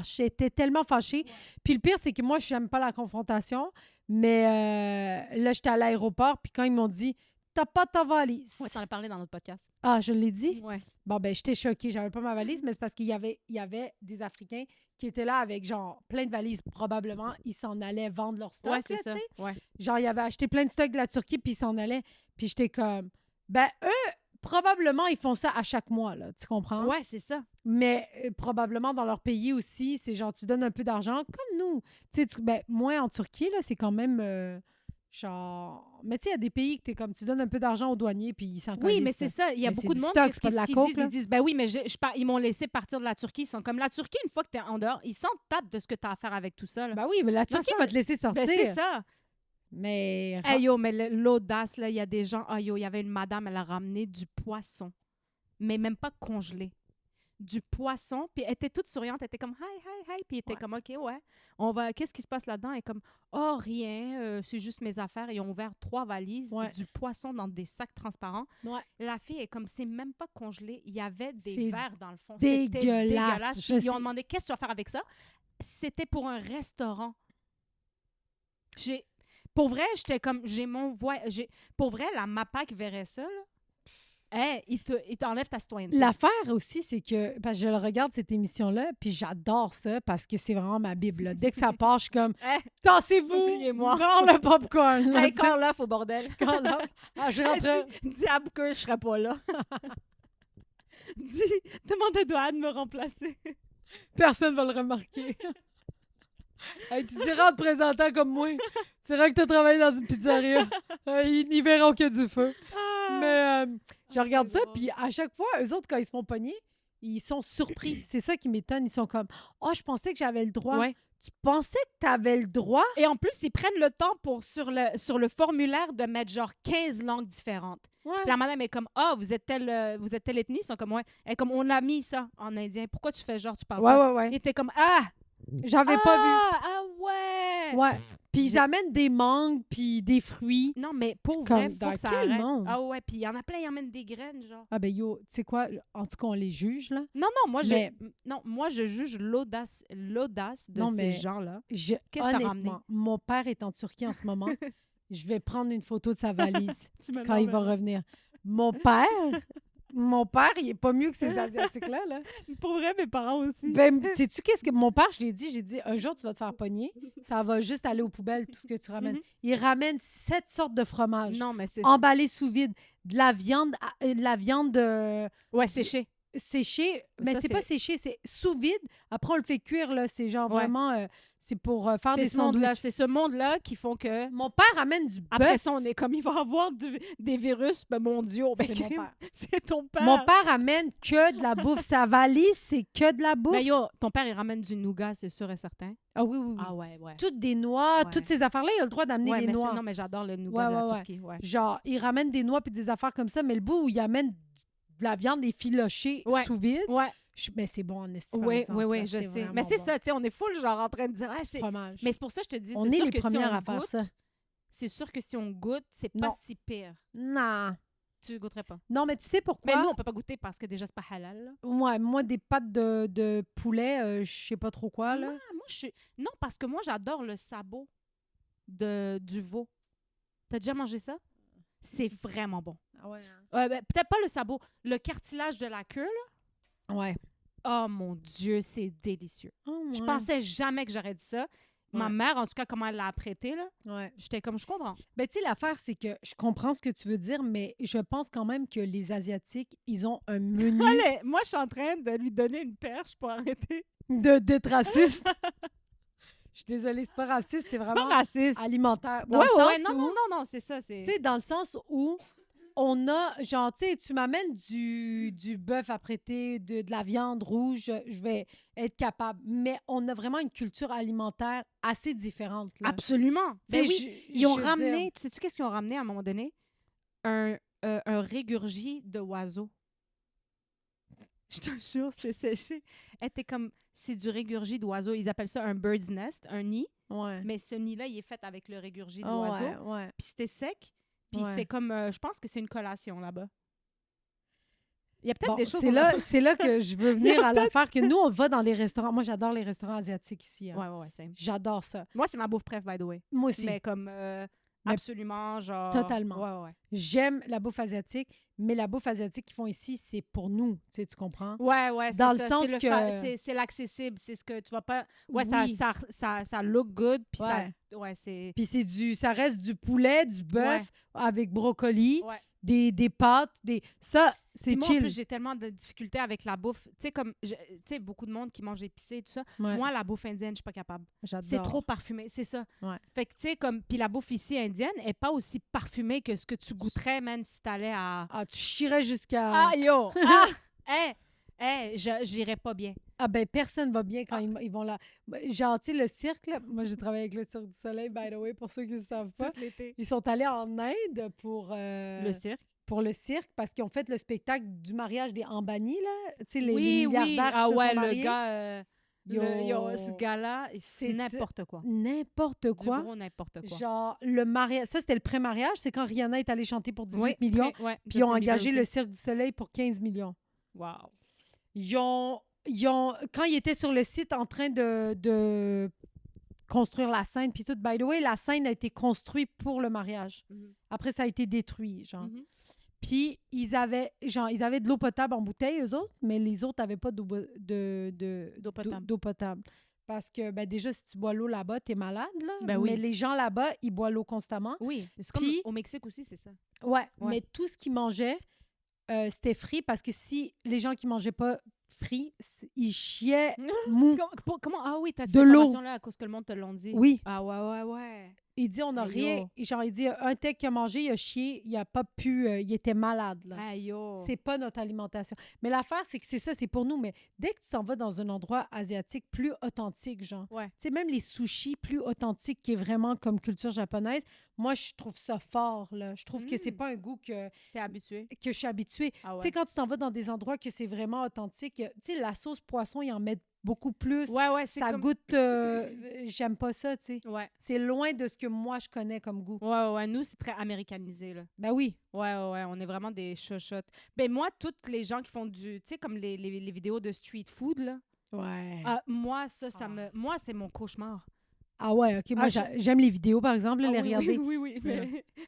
j'étais tellement fâchée. Puis le pire, c'est que moi, je n'aime pas la confrontation, mais là, j'étais à l'aéroport, puis quand ils m'ont dit, t'as pas ta valise. Ouais, t'en as parlé dans notre podcast. Ah, je l'ai dit? Ouais. Bon, ben, j'étais choquée. J'avais pas ma valise, mais c'est parce qu'il y avait des Africains qui étaient là avec, genre, plein de valises. Probablement, ils s'en allaient vendre leur stock, Ouais, c'est là, ça. tu sais. Ouais. Genre, ils avaient acheté plein de stocks de la Turquie, puis ils s'en allaient. Puis j'étais comme, ben, eux, probablement, ils font ça à chaque mois, là. Tu comprends? Ouais, c'est ça. Mais probablement, dans leur pays aussi, c'est genre, tu donnes un peu d'argent, comme nous. Tu sais, ben, moi, en Turquie, là, c'est quand même... genre... Mais tu sais, il y a des pays que t'es comme, tu donnes un peu d'argent aux douaniers, puis ils s'en Oui, calissent, mais c'est ça. Il y a Mais beaucoup c'est de du monde stock, qu'est-ce c'est pas de la qu'ils coke, disent. là. Ils disent, ben oui, mais ils m'ont laissé partir de la Turquie. Ils sont comme, la Turquie, une fois que t'es en dehors, ils s'en tapent de ce que t'as à faire avec tout ça. Là. Ben oui, mais la Non, Turquie ça, va te laisser sortir. Ben c'est ça. Mais... Hey yo, mais l'audace, là, il y a des gens... Ah yo, il y avait une madame, elle a ramené du poisson. Mais même pas congelé. Du poisson. Puis elle était toute souriante. Elle était comme, hi, hi, hi. Puis elle était Ouais. comme, OK, ouais. On va... Qu'est-ce qui se passe là-dedans? Elle est comme, oh, rien. C'est juste mes affaires. Ils ont ouvert 3 valises. Ouais. Du poisson dans des sacs transparents. Ouais. La fille est comme, c'est même pas congelé. Il y avait des C'est verres dans le fond. dégueulasse. Puis ils ont demandé, qu'est-ce que tu vas faire avec ça? C'était pour un restaurant. Pour vrai, j'étais comme, j'ai mon voyage. Pour vrai, la MAPAC verrait ça, là. Hey, il t'enlève ta citoyenneté. L'affaire aussi, c'est que parce que je le regarde cette émission-là, puis j'adore ça parce que c'est vraiment ma Bible. Là. Dès que ça part, je suis comme Hey, tassez-vous, oubliez-moi. prends le popcorn. Là, hey, tu sais. quand l'œuf au bordel. Quand là, je rentre. Dis à Booker, je serais pas là. demande à Doane de me remplacer. Personne va le remarquer. Hey, tu diras en te présentant comme moi. Tu diras que tu as travaillé dans une pizzeria. Ils verront qu'il y a du feu. Mais je regarde ça, puis à chaque fois, eux autres, quand ils se font pogner, ils sont surpris. C'est ça qui m'étonne. Ils sont comme « Oh, je pensais que j'avais le droit. Ouais. Tu pensais que tu avais le droit? Et en plus, ils prennent le temps pour, sur le formulaire, de mettre genre 15 langues différentes. Ouais. Puis la madame est comme, vous êtes telle ethnie? Ils sont comme, ouais. Elle est comme, on a mis ça en indien. Pourquoi tu fais genre, tu parles pas? Ouais. Et t'es comme, J'avais pas vu. Ah ouais! Ouais. Puis ils amènent des mangues puis des fruits. Non, mais pour Comme, vrai, faut dans que ça quel arrête. monde? Ah ouais, puis il y en a plein, ils emmènent des graines, genre. Ah ben yo, tu sais quoi? En tout cas, on les juge, là. Non, moi, Mais- moi, je juge l'audace de Non, ces mais- gens-là. Qu'est-ce que t'as ramené? Mon père est en Turquie en ce moment. Je vais prendre une photo de sa valise Tu me quand il va l'enverras. revenir. Mon père, il est pas mieux que ces Asiatiques-là, là. Pour vrai, mes parents aussi. Ben, sais-tu qu'est-ce que mon père, je lui ai dit? J'ai dit, un jour, tu vas te faire pogner. Ça va juste aller aux poubelles, tout ce que tu ramènes. Mhm. Il ramène 7 sortes de fromages. Non, mais c'est Emballés sous vide. De la viande, ouais, séché. séchée. Mais Ça, c'est pas séché, c'est sous vide. Après, on le fait cuire, là. C'est genre Ouais. vraiment... c'est pour faire des C'est ce monde-là, sandwichs. c'est ce monde-là qui font que Mon père amène du après bœuf. ça, on est comme, il va avoir des virus mondiaux. Ben, C'est mon père. c'est ton père. Mon père amène que de la bouffe. Sa valise, c'est que de la bouffe. Mais yo, ton père, il ramène du nougat, c'est sûr et certain. Ah oui, oui, oui. Ah ouais. Toutes des noix, Ouais. toutes ces affaires-là, il a le droit d'amener Ouais, des mais noix. non, mais j'adore le nougat de Ouais, la ouais, Turquie. Ouais. Genre, il ramène des noix puis des affaires comme ça, mais le bout où il amène de la viande effilochée Ouais. sous vide, Ouais. mais c'est bon en estime. Oui, je sais. Mais c'est ça, tu sais, on est full, genre, en train de dire, C'est fromage. mais c'est pour ça que je te dis, on c'est est sûr les que si premières on à faire goûte, ça. c'est sûr que si on goûte, c'est pas Non. si pire. Non. Tu goûterais pas. Non, mais tu sais pourquoi? Mais nous, on peut pas goûter parce que déjà, c'est pas halal. Là. Ouais, moi, des pâtes de poulet, je sais pas trop quoi, là. Ah, moi, je suis... Non, parce que moi, j'adore le sabot du veau. T'as déjà mangé ça? C'est vraiment bon. Ah ouais. Peut-être pas le sabot, le cartilage de la queue, là. Ouais. Oh mon Dieu, c'est délicieux. Oh, Je ouais. pensais jamais que j'aurais dit ça. Ma Ouais. mère, en tout cas, comment elle l'a apprêté, là, Ouais. j'étais comme, je comprends. Ben, tu sais, l'affaire, c'est que je comprends ce que tu veux dire, mais je pense quand même que les Asiatiques, ils ont un menu Allez, moi, je suis en train de lui donner une perche pour arrêter. d'être raciste. Je suis désolée, c'est pas raciste, c'est C'est vraiment pas raciste. alimentaire. Dans Ouais, le ouais, sens non, où, non, c'est ça. tu sais, dans le sens où on a, genre, tu sais, tu m'amènes du bœuf apprêté, de la viande rouge, je vais être capable. Mais on a vraiment une culture alimentaire assez différente, là. Absolument. Tu sais, Ben oui, ils ont je veux ramené, dire- tu sais-tu qu'est-ce qu'ils ont ramené à un moment donné? Un régurgie de oiseau. Je te jure, c'était séché. Elle était comme, c'est du régurgie d'oiseau. Ils appellent ça un bird's nest, un nid. Ouais. Mais ce nid-là, il est fait avec le régurgie Ah d'oiseau. ouais, ouais. Puis c'était sec. Puis Ouais. c'est comme, je pense que c'est une collation là-bas. Il y a peut-être Bon, des choses... c'est là que je veux venir à l'affaire que nous, on va dans les restaurants. Moi, j'adore les restaurants asiatiques ici. Hein. Ouais, c'est... J'adore ça. Moi, c'est ma bouffe préf, by the way. Moi aussi. Mais comme, Mais absolument, genre... totalement. Ouais. J'aime la bouffe asiatique, mais la bouffe asiatique qu'ils font ici, c'est pour nous. Tu comprends? Ouais, c'est Dans le ça. sens C'est que- c'est l'accessible. C'est ce que tu vas pas... Ouais, Oui. ça look good. Puis Ouais. Ouais, c'est... Puis ça reste du poulet, du bœuf avec brocoli, Ouais. des pâtes, ça, c'est Puis moi, en chill. plus, j'ai tellement de difficultés avec la bouffe. Tu sais, comme... Tu sais, beaucoup de monde qui mange épicé et tout ça. Ouais, Moi, la bouffe indienne, je suis pas capable. j'adore. C'est trop parfumé, c'est ça. Ouais. Fait que, tu sais, comme... Puis la bouffe ici indienne est pas aussi parfumée que ce que tu goûterais, man, si t'allais à... Ah, tu chierais jusqu'à... Ah, yo! J'irais pas bien. Ah ben, personne va bien quand ils vont là. Genre, tu sais, le cirque, là, moi, j'ai travaillé avec le Cirque du Soleil, by the way, pour ceux qui ne savent pas. Tout l'été. Ils sont allés en Inde pour Le cirque. le cirque parce qu'ils ont fait le spectacle du mariage des Ambani, là. Tu sais, les Oui. milliardaires Ah qui se ouais, sont le mariés. gars... Yo. ce gars-là, c'est C'est n'importe quoi. N'importe Du quoi. gros n'importe quoi. Genre, le mariage... Ça, c'était le pré-mariage. C'est quand Rihanna est allée chanter pour 18 Oui, millions. ouais, Puis ils ont Justin Bieber engagé aussi. le Cirque du Soleil pour 15 millions. Wow. Ils ont... Quand ils étaient sur le site en train de construire la scène, puis tout, by the way, la scène a été construite pour le mariage. Mhm. Après, ça a été détruit, genre. Mhm. Puis, ils avaient de l'eau potable en bouteille, eux autres, mais les autres n'avaient pas d'eau potable. d'eau potable. Parce que, ben, déjà, si tu bois l'eau là-bas, t'es malade, là. Ben oui. Mais les gens là-bas, ils boivent l'eau constamment. Oui, c'est comme Puis- au Mexique aussi, c'est ça. Ouais, Ouais. mais tout ce qu'ils mangeaient, c'était frit parce que si les gens qui mangeaient pas frit, ils chiaient mou. Comment? Ah oui, t'as De cette l'eau. information-là à cause que le monde te l'ont dit. Oui. Ah ouais. Il dit, on a Aïe, rien. Genre, il dit, un tech qui a mangé, il a chié, il a pas pu, il était malade, là. Aïe, yo. C'est pas notre alimentation. Mais l'affaire, c'est que c'est ça, c'est pour nous. Mais dès que tu t'en vas dans un endroit asiatique plus authentique, genre, Ouais. tu sais, même les sushis plus authentiques qui est vraiment comme culture japonaise, moi, je trouve ça fort, là. Je trouve que c'est pas un goût que T'es habitué. je suis habituée. Ah Tu ouais. sais, quand tu t'en vas dans des endroits que c'est vraiment authentique, tu sais, la sauce poisson, ils en mettent beaucoup plus. Ouais, c'est Ça comme... goûte... j'aime pas ça, tu sais. Ouais. C'est loin de ce que moi, je connais comme goût. Ouais, nous, c'est très américanisé, là. Ben oui. Ouais, on est vraiment des chochottes. Ben moi, toutes les gens qui font du... Tu sais, comme les vidéos de street food, là. Ouais. Moi, ça me... Moi, c'est mon cauchemar. Ah ouais, OK. Moi, j'aime les vidéos, par exemple, là, les regarder. Oui.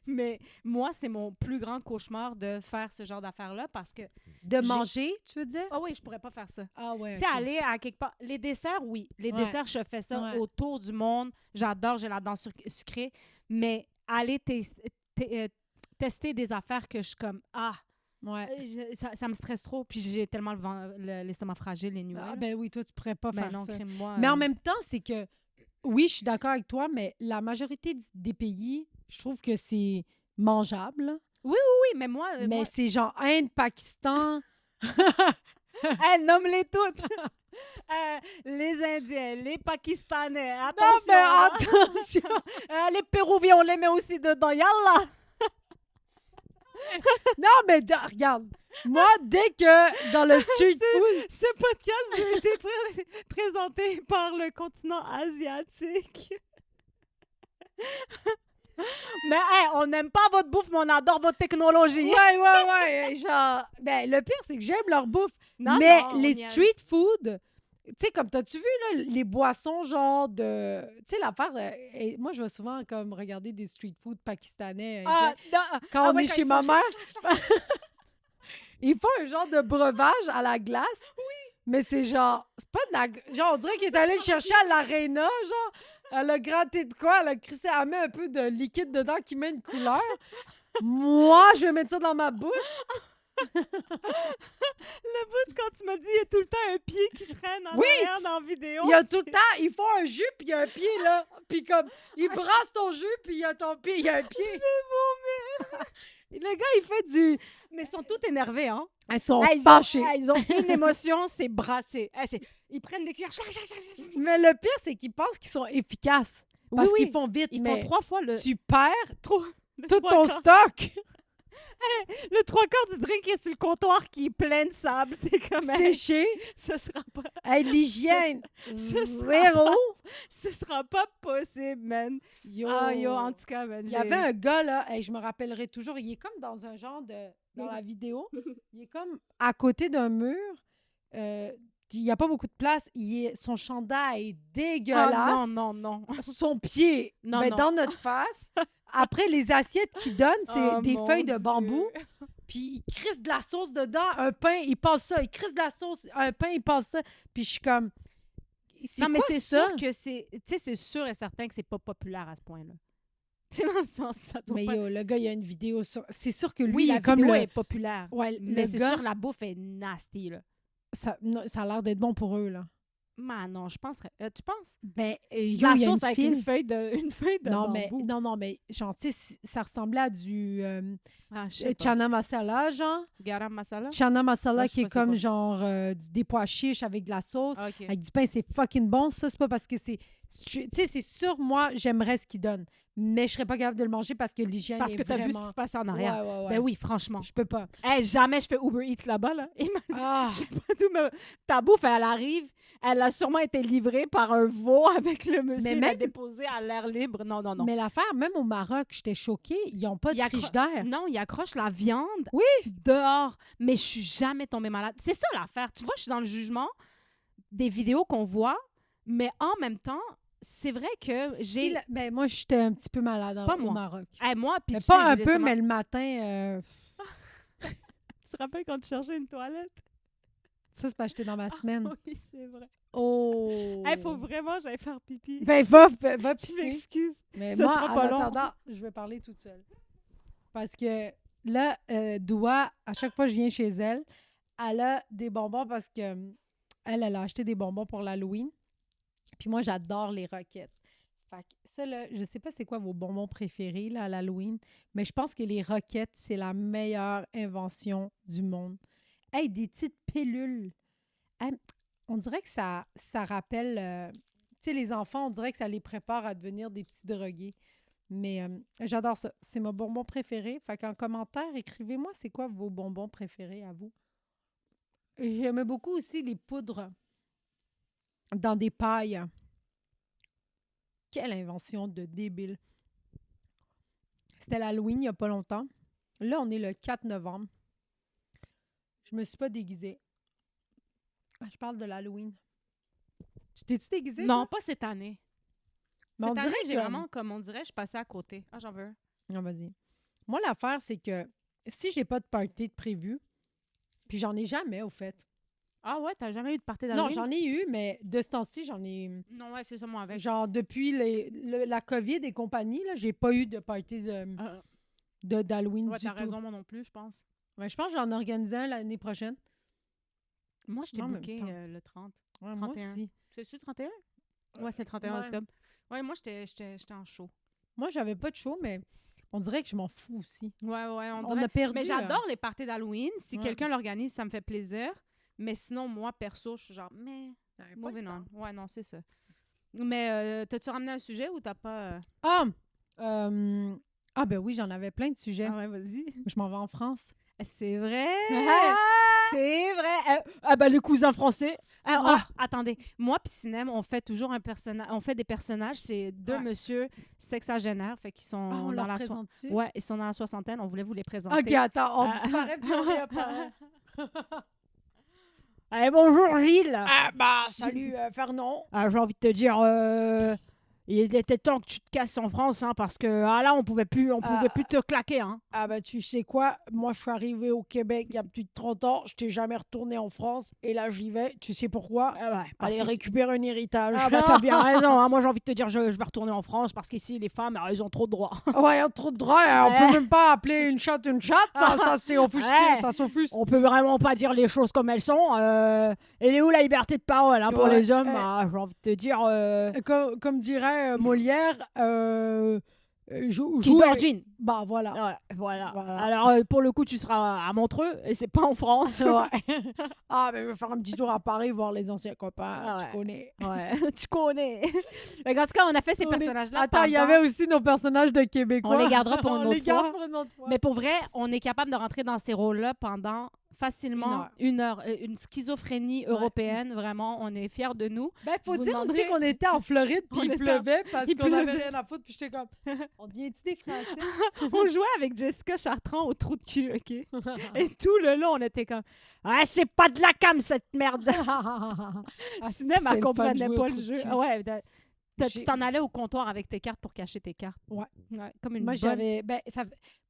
Mais moi, c'est mon plus grand cauchemar de faire ce genre d'affaires-là parce que... De manger, tu veux dire? Ah oui, je pourrais pas faire ça. Ah ouais, Tu sais, aller à quelque part... Les desserts, oui. Les desserts, je fais ça autour du monde. J'adore, j'ai la dent sucrée. Mais aller tester des affaires que je suis comme... Ouais. Ça me stresse trop. Puis j'ai tellement l'estomac fragile les nuits. Ah ben oui, toi, tu pourrais pas faire ça. Crime-moi. Mais en même temps, c'est que... Oui, je suis d'accord avec toi, mais la majorité des pays, je trouve que c'est mangeable. Oui, mais moi... Mais c'est genre Inde, Pakistan... Nomme-les toutes! Les Indiens, les Pakistanais, attention! Non, mais attention! Les Péruviens, on les met aussi dedans, yallah! Non, mais regarde, moi, dès que dans le street food... Ce podcast a été présenté par le continent asiatique. Mais on n'aime pas votre bouffe, mais on adore votre technologie. Ouais. Genre, ben, le pire, c'est que j'aime leur bouffe. Non, mais non, les street food, tu sais, comme t'as-tu vu, là, les boissons, genre de... Tu sais, l'affaire... moi, je vais souvent comme regarder des street food pakistanais. Quand on est chez ma mère, ils font un genre de breuvage à la glace. Oui. Mais c'est genre... C'est pas de la... Genre, on dirait qu'il est allé le chercher à l'Arena, genre... Elle a gratté de quoi? Elle a crissé, elle met un peu de liquide dedans qui met une couleur. Moi, je vais mettre ça dans ma bouche. Le bout, quand tu m'as dit, il y a tout le temps un pied qui traîne en arrière dans la vidéo. Il y a tout le temps, ils font un jus, puis il y a un pied, là. Puis comme, ils brassent ton jus, puis il y a ton pied, il y a un pied. Je vais vomir. Le gars, il fait du... Mais ils sont tous énervés, hein? Elles sont fâchées. Ils ont une émotion, c'est brasser. Ils prennent des cuillères. Mais le pire, c'est qu'ils pensent qu'ils sont efficaces. Parce qu'ils font vite, Ils mais font 3 fois le... tu perds tout ton quarts. stock. Le 3/4 du drink est sur le comptoir qui est plein de sable. T'es comme... Séché. Ce sera pas... Hey, l'hygiène, ce zéro. Ce sera pas possible, man. Yo. En tout cas, man. Il y avait un gars, là, hey, je me rappellerai toujours, il est comme dans un genre de... Dans la vidéo, il est comme à côté d'un mur. Il n'y a pas beaucoup de place. Son chandail est dégueulasse. Non. Son pied non. dans notre face. Après, les assiettes qu'il donne, c'est des feuilles de bambou. Puis il crisse de la sauce dedans. Un pain, il passe ça. Il crisse de la sauce. Un pain, il passe ça. Puis je suis comme... Non, mais c'est sûr que c'est... Tu sais, c'est sûr et certain que c'est pas populaire à ce point-là. C'est dans le sens, ça doit mais pas... yo, le gars, il y a une vidéo sur... C'est sûr que lui, Oui, il la est comme vidéo le... est populaire. Ouais, mais le c'est gars, sûr, la bouffe est nasty, là. ça a l'air d'être bon pour eux, là. Non, je penserais... tu penses? Ben, La il y a sauce une avec file. une feuille de bambou. Non, mais genre, tu sais, ça ressemblait à du Je sais pas. chana masala, genre. Garam masala? Chana masala Ouais, je qui sais est pas c'est comme quoi. genre des pois chiches avec de la sauce. Ah, OK. Avec du pain, c'est fucking bon. Ça, c'est pas parce que c'est... Tu sais, c'est sûr, moi, j'aimerais ce qu'ils donnent. Mais je serais pas capable de le manger parce que l'hygiène Parce est que t'as vraiment... vu ce qui se passe en arrière. Ouais. Ben oui, franchement. Je peux pas. Jamais je fais Uber Eats là-bas, là. Ah! Je sais pas d'où, mais ta bouffe, elle arrive, elle a sûrement été livrée par un veau avec le monsieur, il l'a même- déposé à l'air libre. Non. Mais l'affaire, même au Maroc, j'étais choquée. Ils ont pas de frigidaire. Non, il accroche la viande Oui. dehors, mais je suis jamais tombée malade. C'est ça l'affaire. Tu vois, je suis dans le jugement des vidéos qu'on voit, mais en même temps, c'est vrai que j'ai... Ben, moi, j'étais un petit peu malade Pas au moi. Maroc. moi, puis Mais tu sais, pas j'ai un peu, l'estomac- mais le matin... Tu te rappelles quand tu cherchais une toilette? Ça, c'est parce que j'étais dans ma semaine. Oui, c'est vrai. Oh! Il faut vraiment que j'aille faire pipi. Ben, va je pisser. m'excuse. Mais ce moi, sera en pas long. attendant, je vais parler toute seule. Parce que là, Doua, à chaque fois que je viens chez elle, elle a des bonbons parce que elle a acheté des bonbons pour l'Halloween. Puis moi, j'adore les roquettes. Fait que ça, là, je sais pas c'est quoi vos bonbons préférés là, à l'Halloween, mais je pense que les roquettes, c'est la meilleure invention du monde. Hey, des petites pilules. Hey, on dirait que ça rappelle... tu sais, les enfants, on dirait que ça les prépare à devenir des petits drogués. Mais j'adore ça. C'est mon bonbon préféré. Fait qu'en commentaire, écrivez-moi c'est quoi vos bonbons préférés à vous. Et j'aimais beaucoup aussi les poudres dans des pailles. Quelle invention de débile. C'était l'Halloween il n'y a pas longtemps. Là, on est le 4 novembre. Je me suis pas déguisée. Je parle de l'Halloween. Tu t'es-tu déguisée? Non, toi? pas cette année. Mais on Cette dirait année, j'ai que... vraiment, comme on dirait, je passais à côté. Ah, j'en veux un. Non, vas-y. Moi, l'affaire, c'est que si j'ai pas de party de prévu, puis j'en ai jamais, au fait. Ah ouais, t'as jamais eu de party Non, d'Halloween? j'en ai eu, mais de ce temps-ci, j'en ai... Non, ouais, c'est ça, moi, avec. Genre, depuis la COVID et compagnie, là, j'ai pas eu de party d'Halloween Ouais, du t'as tout. raison, moi non plus, je pense. Ouais, je pense que j'en organise un l'année prochaine. Moi, je t'ai En même booké temps. Le 30. Ouais, moi 31. aussi. C'est-tu le 31? Ouais, c'est le 31 Ouais. octobre. Ouais, moi, j'étais en show. Moi, j'avais pas de show, mais on dirait que je m'en fous aussi. Ouais, on On dirait. a perdu. Mais j'adore les parties d'Halloween. Si Ouais. quelqu'un l'organise, ça me fait plaisir. Mais sinon, moi, perso, je suis genre, mais Pas moving le on. temps. Ouais, non, c'est ça. Mais t'as-tu ramené un sujet ou t'as pas. Ah ben oui, j'en avais plein de sujets. Ah ouais, vas-y. Je m'en vais en France. C'est vrai! Ah! C'est vrai! Ah ben, les cousins français. Ah, Ah. ah, attendez. Moi puis Sinem, on fait toujours un personnage. On fait des personnages. C'est deux Ouais. monsieur sexagénaires. Fait qu'ils sont Ah, on dans leur la présente-tu? Ouais, ils sont dans la soixantaine. On voulait vous les présenter. OK, attends, on Ah. disparaît puis on réapparaît. Allez, bonjour Gilles! Ah bah, salut Fernand. J'ai envie de te dire, il était temps que tu te casses en France, hein, parce que là, on pouvait plus te claquer. Hein. Ah bah, tu sais quoi? Moi, je suis arrivée au Québec il y a plus de 30 ans. Je t'ai jamais retournée en France. Et là, j'y vais. Tu sais pourquoi? Parce Aller qu'ici- récupérer un héritage. Ah bah t'as bien raison. Hein. Moi, j'ai envie de te dire, je vais retourner en France parce qu'ici, les femmes, elles ont trop de droits. Ouais, il y a trop de droits. On Ouais. peut même pas appeler une chatte une chatte. Ça c'est offusqué. Ouais. Ça s'offusque. On peut vraiment pas dire les choses comme elles sont. Elle est où la liberté de parole hein, pour Ouais. les hommes? J'ai envie de te dire... Comme dirait Molière, Qui jouer... d'origine. Bah, voilà. Ouais, voilà. Voilà. Alors, pour le coup, tu seras à Montreux et c'est pas en France. Ouais. Ah, mais je vais faire un petit tour à Paris voir les anciens copains. Ah ouais. Tu connais. Ouais, tu connais. Fait qu'en tout cas, on a fait ces personnages-là. Attends, il y avait aussi nos personnages de Québécois. On les gardera pour une On les autre garde fois. pour une autre fois. Mais pour vrai, on est capable de rentrer dans ces rôles-là pendant facilement une heure. Une schizophrénie européenne, vraiment. On est fiers de nous. Ben, faut Vous dire aussi demanderez- qu'on était en Floride puis On il était pleuvait parce il qu'on avait pleuvait. rien à foutre. Puis j'étais comme, on devient-tu des Français? On jouait avec Jessica Chartrand au trou de cul, OK? Et tout le long, on était comme « Ah, c'est pas de la cam, cette merde! » Cinéma, c'est elle le comprenait fun de jouer pas au le trou de jeu. cul. Ah ouais, tu J'ai- t'en allais au comptoir avec tes cartes pour cacher tes cartes. Ouais. Comme une Moi, bonne... j'avais. Ben,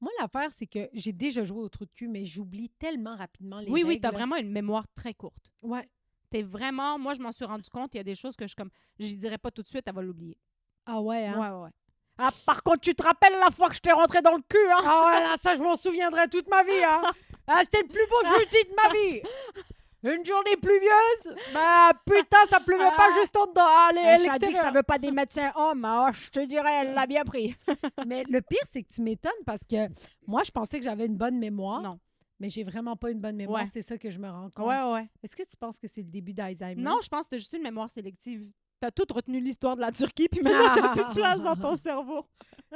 moi, l'affaire, c'est que j'ai déjà joué au trou de cul, mais j'oublie tellement rapidement les Oui, règles. t'as vraiment une mémoire très courte. Ouais. T'es vraiment... Moi, je m'en suis rendu compte, il y a des choses que je comme... Je dirais pas tout de suite, elle va l'oublier. Ah ouais, hein? Ouais. Ah, par contre, tu te rappelles la fois que je t'ai rentré dans le cul, hein? Ah ouais, là, ça, je m'en souviendrai toute ma vie, hein? Ah, c'était le plus beau jeudi de ma vie! Une journée pluvieuse, bah putain, ça pleuvait pas juste en dedans, à Elle a dit que ça l'extérieur. veut pas des médecins hommes. Ah, je te dirais, elle l'a bien pris. Mais le pire, c'est que tu m'étonnes parce que moi, je pensais que j'avais une bonne mémoire. Non. Mais j'ai vraiment pas une bonne mémoire. Ouais. C'est ça que je me rends compte. Ouais. Est-ce que tu penses que c'est le début d'Alzheimer? Non, je pense que t'as juste une mémoire sélective. T'as tout retenu l'histoire de la Turquie, puis maintenant, t'as plus de place dans ton cerveau.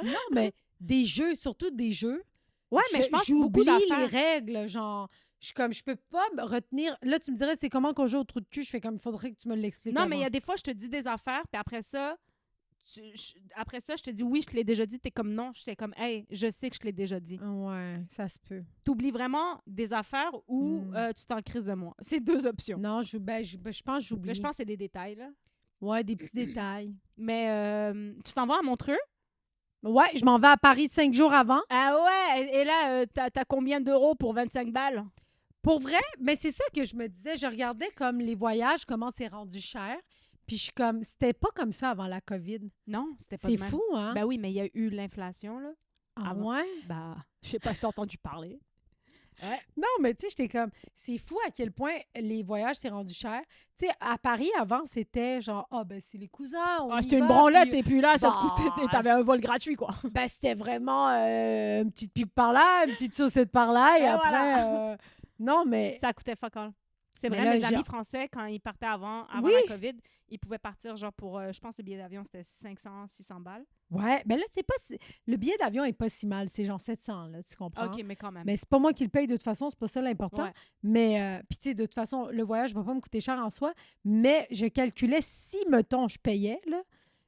Non, mais des jeux, surtout des jeux. Ouais, mais je pense que beaucoup j'oublie les d'affaires... règles, genre... Je peux pas me retenir... Là, tu me dirais, c'est comment qu'on joue au trou de cul? Je fais comme, il faudrait que tu me l'expliques Non, mais il y avant. a des fois, je te dis des affaires, puis après ça, je te dis oui, je te l'ai déjà dit. T'es comme non. J'étais comme, hey, je sais que je te l'ai déjà dit. Ouais, ça se peut. T'oublies vraiment des affaires ou tu t'en crises de moi. C'est deux options. Non, je pense que j'oublie. Là, je pense que c'est des détails, là. Ouais, des petits détails. Mais tu t'en vas à Montreux? Ouais, je m'en vais à Paris 5 jours avant. Ah ouais? Et là, t'as combien d'euros pour 25 balles? Pour vrai, mais c'est ça que je me disais. Je regardais comme les voyages, comment c'est rendu cher. Puis je suis comme, c'était pas comme ça avant la COVID. Non, c'était pas C'est de même. fou, hein? Ben oui, mais il y a eu l'inflation, là. Ah avant. ouais? Bah, Je sais pas si t'as entendu parler. Ouais. Non, mais tu sais, j'étais comme, c'est fou à quel point les voyages s'est rendu cher. Tu sais, à Paris, avant, c'était genre, ah, ben, c'est les cousins, on y C'était une va, branlette, puis, et puis là, ça te bah, coûtait, t'avais un vol gratuit, quoi. ben, c'était vraiment une petite pipe par là, une petite saucette par là, et Et après, voilà. non, mais, Ça coûtait fuck all. C'est Mais vrai, là, mes amis genre- français, quand ils partaient avant Oui. la COVID, ils pouvaient partir, genre, pour, je pense, le billet d'avion, c'était 500, 600 balles. ouais, ben là, c'est pas, le billet d'avion est pas si mal, c'est genre 700, là, tu comprends? OK, mais quand même. Mais c'est pas moi qui le paye de toute façon, c'est pas ça l'important. Ouais. Mais, puis tu sais, de toute façon, le voyage va pas me coûter cher en soi, mais je calculais si, mettons, je payais, là,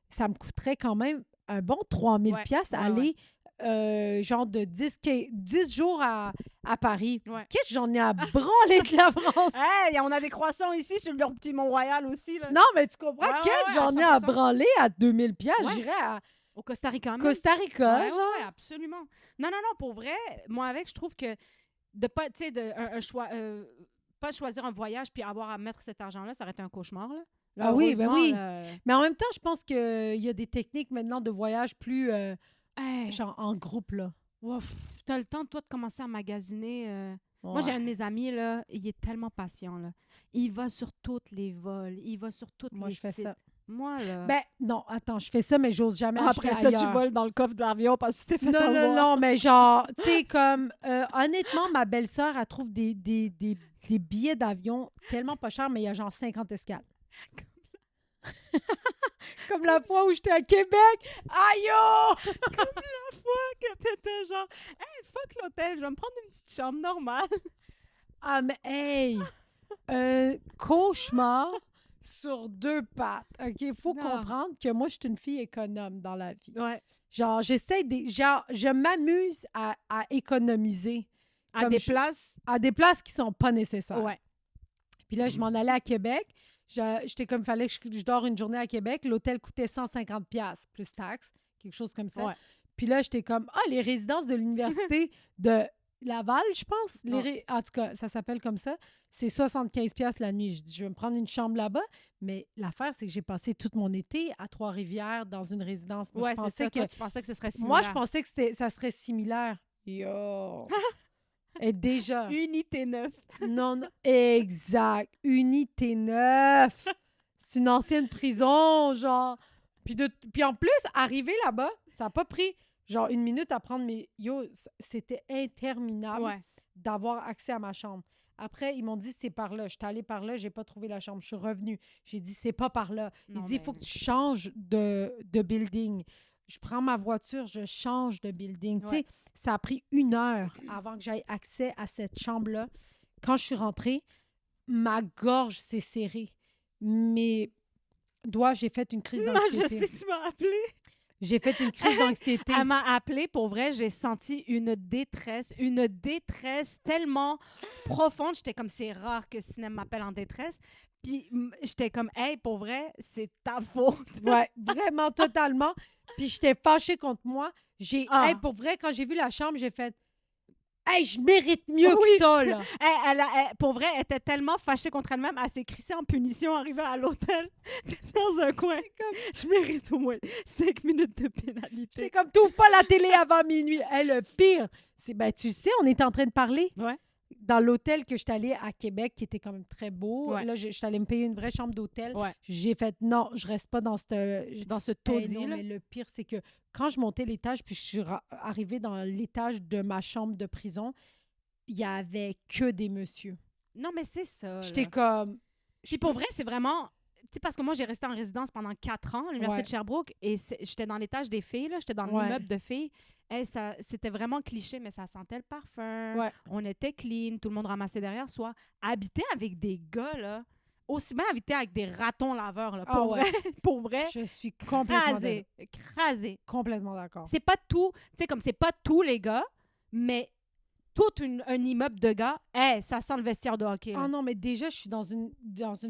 ça me coûterait quand même un bon 3000 Ouais, pièces ouais, aller, genre de 10 jours à Paris. Ouais. Qu'est-ce que j'en ai à branler de la France? Hey, on a des croissants ici sur leur petit Mont-Royal aussi, là. Non, mais tu comprends? Ouais, Qu'est-ce que ouais, j'en ai à 100%. branler à 2000 pièces? Ouais. J'irais à Au Costa Rica, même. Costa Rica, Ouais, genre. ouais, absolument. Non, pour vrai, moi, avec, je trouve que de pas, tu sais, un choix, pas choisir un voyage puis avoir à mettre cet argent-là, ça aurait été un cauchemar, là. Là, Ah oui, ben heureusement, oui. là, Mais en même temps, je pense qu'il y a des techniques maintenant de voyage plus, hey, genre en groupe, là. ouf, t'as le temps, toi, de commencer à magasiner. Moi, Ouais. j'ai un de mes amis, là, il est tellement patient, là. Il va sur tous les vols, il va sur tous Moi, les je fais sites. ça. Moi, là... Ben, non, attends, je fais ça, mais j'ose jamais Après acheter ça, tu ailleurs. voles dans le coffre de l'avion parce que tu t'es fait Non, avoir. non, mais genre, tu sais, comme, honnêtement, ma belle-sœur, elle trouve des billets d'avion tellement pas chers, mais il y a genre 50 escales. Comme la fois où j'étais à Québec. Aïe! Oh! Que t'étais genre, hey, fuck l'hôtel, je vais me prendre une petite chambre normale. Ah, mais hey! Un cauchemar sur 2 pattes. OK, il faut Non. comprendre que moi, je suis une fille économe dans la vie. Ouais. Genre, genre, je m'amuse à économiser À Comme des je- places. à des places qui sont pas nécessaires. Ouais. Puis là, je m'en allais à Québec. J'étais comme, fallait que je dors une journée à Québec. L'hôtel coûtait 150 pièces plus taxes, quelque chose comme ça. Ouais. Puis là, j'étais comme, les résidences de l'université de Laval, je pense. En tout cas, ça s'appelle comme ça. C'est 75 pièces la nuit. Je dis, je vais me prendre une chambre là-bas. Mais l'affaire, c'est que j'ai passé tout mon été à Trois-Rivières dans une résidence. Moi, Ouais, je c'est pensais ça. que Toi, tu pensais que ce serait similaire. moi, je pensais que ça serait similaire. Yo! Et déjà. Unité 9. Non, non, exact. Unité 9. C'est une ancienne prison, genre. Puis en plus, arriver là-bas, ça n'a pas pris genre 1 minute à prendre mes... Yo, c'était interminable Ouais. d'avoir accès à ma chambre. Après, ils m'ont dit, c'est par là. Je suis allée par là, j'ai pas trouvé la chambre. Je suis revenue. J'ai dit, c'est pas par là. Il Non, dit, il mais- faut que tu changes de building. Je prends ma voiture, je change de building. Tu sais, Ouais. ça a pris 1 heure avant que j'aie accès à cette chambre-là. Quand je suis rentrée, ma gorge s'est serrée. Mes doigts, j'ai fait une crise Non, je d'anxiété. sais, tu m'as appelé. J'ai fait une crise d'anxiété. Elle m'a appelé, pour vrai, j'ai senti une détresse tellement profonde. J'étais comme, c'est rare que Sinem m'appelle en détresse. Puis j'étais comme, hey, pour vrai, c'est ta faute. Ouais, vraiment, totalement. Puis j'étais fâchée contre moi. Ah. Hey, pour vrai, quand j'ai vu la chambre, j'ai fait hey, je mérite mieux Oui. que ça, là. Pour vrai, elle était tellement fâchée contre elle-même, elle s'est crissée en punition arrivée à l'hôtel dans un coin. Je mérite au moins 5 minutes de C'est pénalité. comme, t'ouvres pas la télé avant minuit. Hey, le pire, c'est, ben, tu sais, on était en train de parler Ouais. dans l'hôtel que je suis allée à Québec, qui était quand même très beau. Ouais. Là, je suis allée me payer une vraie chambre d'hôtel. Ouais. J'ai fait, non, je reste pas dans cette... Dans ce Hey, taudis, non, là. mais le pire, c'est que quand je montais l'étage, puis je suis arrivée dans l'étage de ma chambre de prison, il y avait que des messieurs. Non, mais c'est ça. J'étais là. comme... Puis pour vrai, c'est vraiment... Tu sais, parce que moi, j'ai resté en résidence pendant 4 ans à l'Université Ouais. de Sherbrooke et j'étais dans l'étage des filles, là. J'étais dans Ouais. l'immeuble de filles. C'était vraiment cliché, mais ça sentait le parfum. Ouais. On était clean, tout le monde ramassait derrière soi. Habiter avec des gars, là, aussi bien habiter avec des ratons laveurs, là. Ah Pour ouais. vrai, pour vrai, Je suis complètement crasé. complètement d'accord. C'est pas tout, tu sais, comme c'est pas tous les gars, mais tout un immeuble de gars, ça sent le vestiaire de hockey. là. Ah non, mais déjà, je suis dans une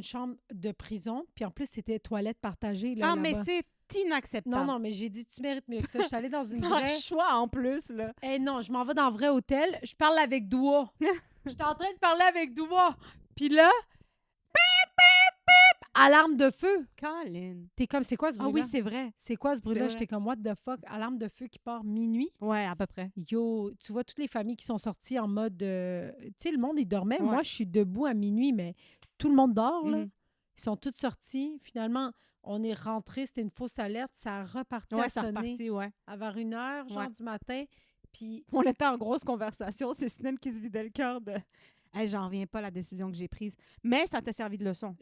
chambre de prison, puis en plus, c'était toilette partagée. Là, Ah, mais là-bas. c'est inacceptable. Non, non, mais j'ai dit, tu mérites mieux que ça. Je suis allée dans une Par vraie... choix, en plus, là. Eh non, je m'en vais dans un vrai hôtel. Je parle avec Doua. J'étais en train de parler avec Doua. Puis là, pip, pip, pip, alarme de feu. Colin. T'es comme, c'est quoi ce Ah bruit-là? oui, c'est vrai. C'est quoi ce C'est bruit-là? vrai. J'étais comme, what the fuck? Alarme de feu qui part minuit. Ouais, à peu près. Yo, tu vois toutes les familles qui sont sorties en mode... tu sais, le monde, il dormait. Ouais. Moi, je suis debout à minuit, mais tout le monde dort, là. Mhm. Ils sont tous sortis. Finalement, on est rentrés. C'était une fausse alerte. Ça a reparti Ouais, à ça sonner repartit, ouais. à vers 1h, genre, Ouais. du matin. Puis, On était en grosse conversation. C'est Sinem qui se vidait le cœur de... Hey, j'en reviens pas à la décision que j'ai prise. Mais ça t'a servi de leçon.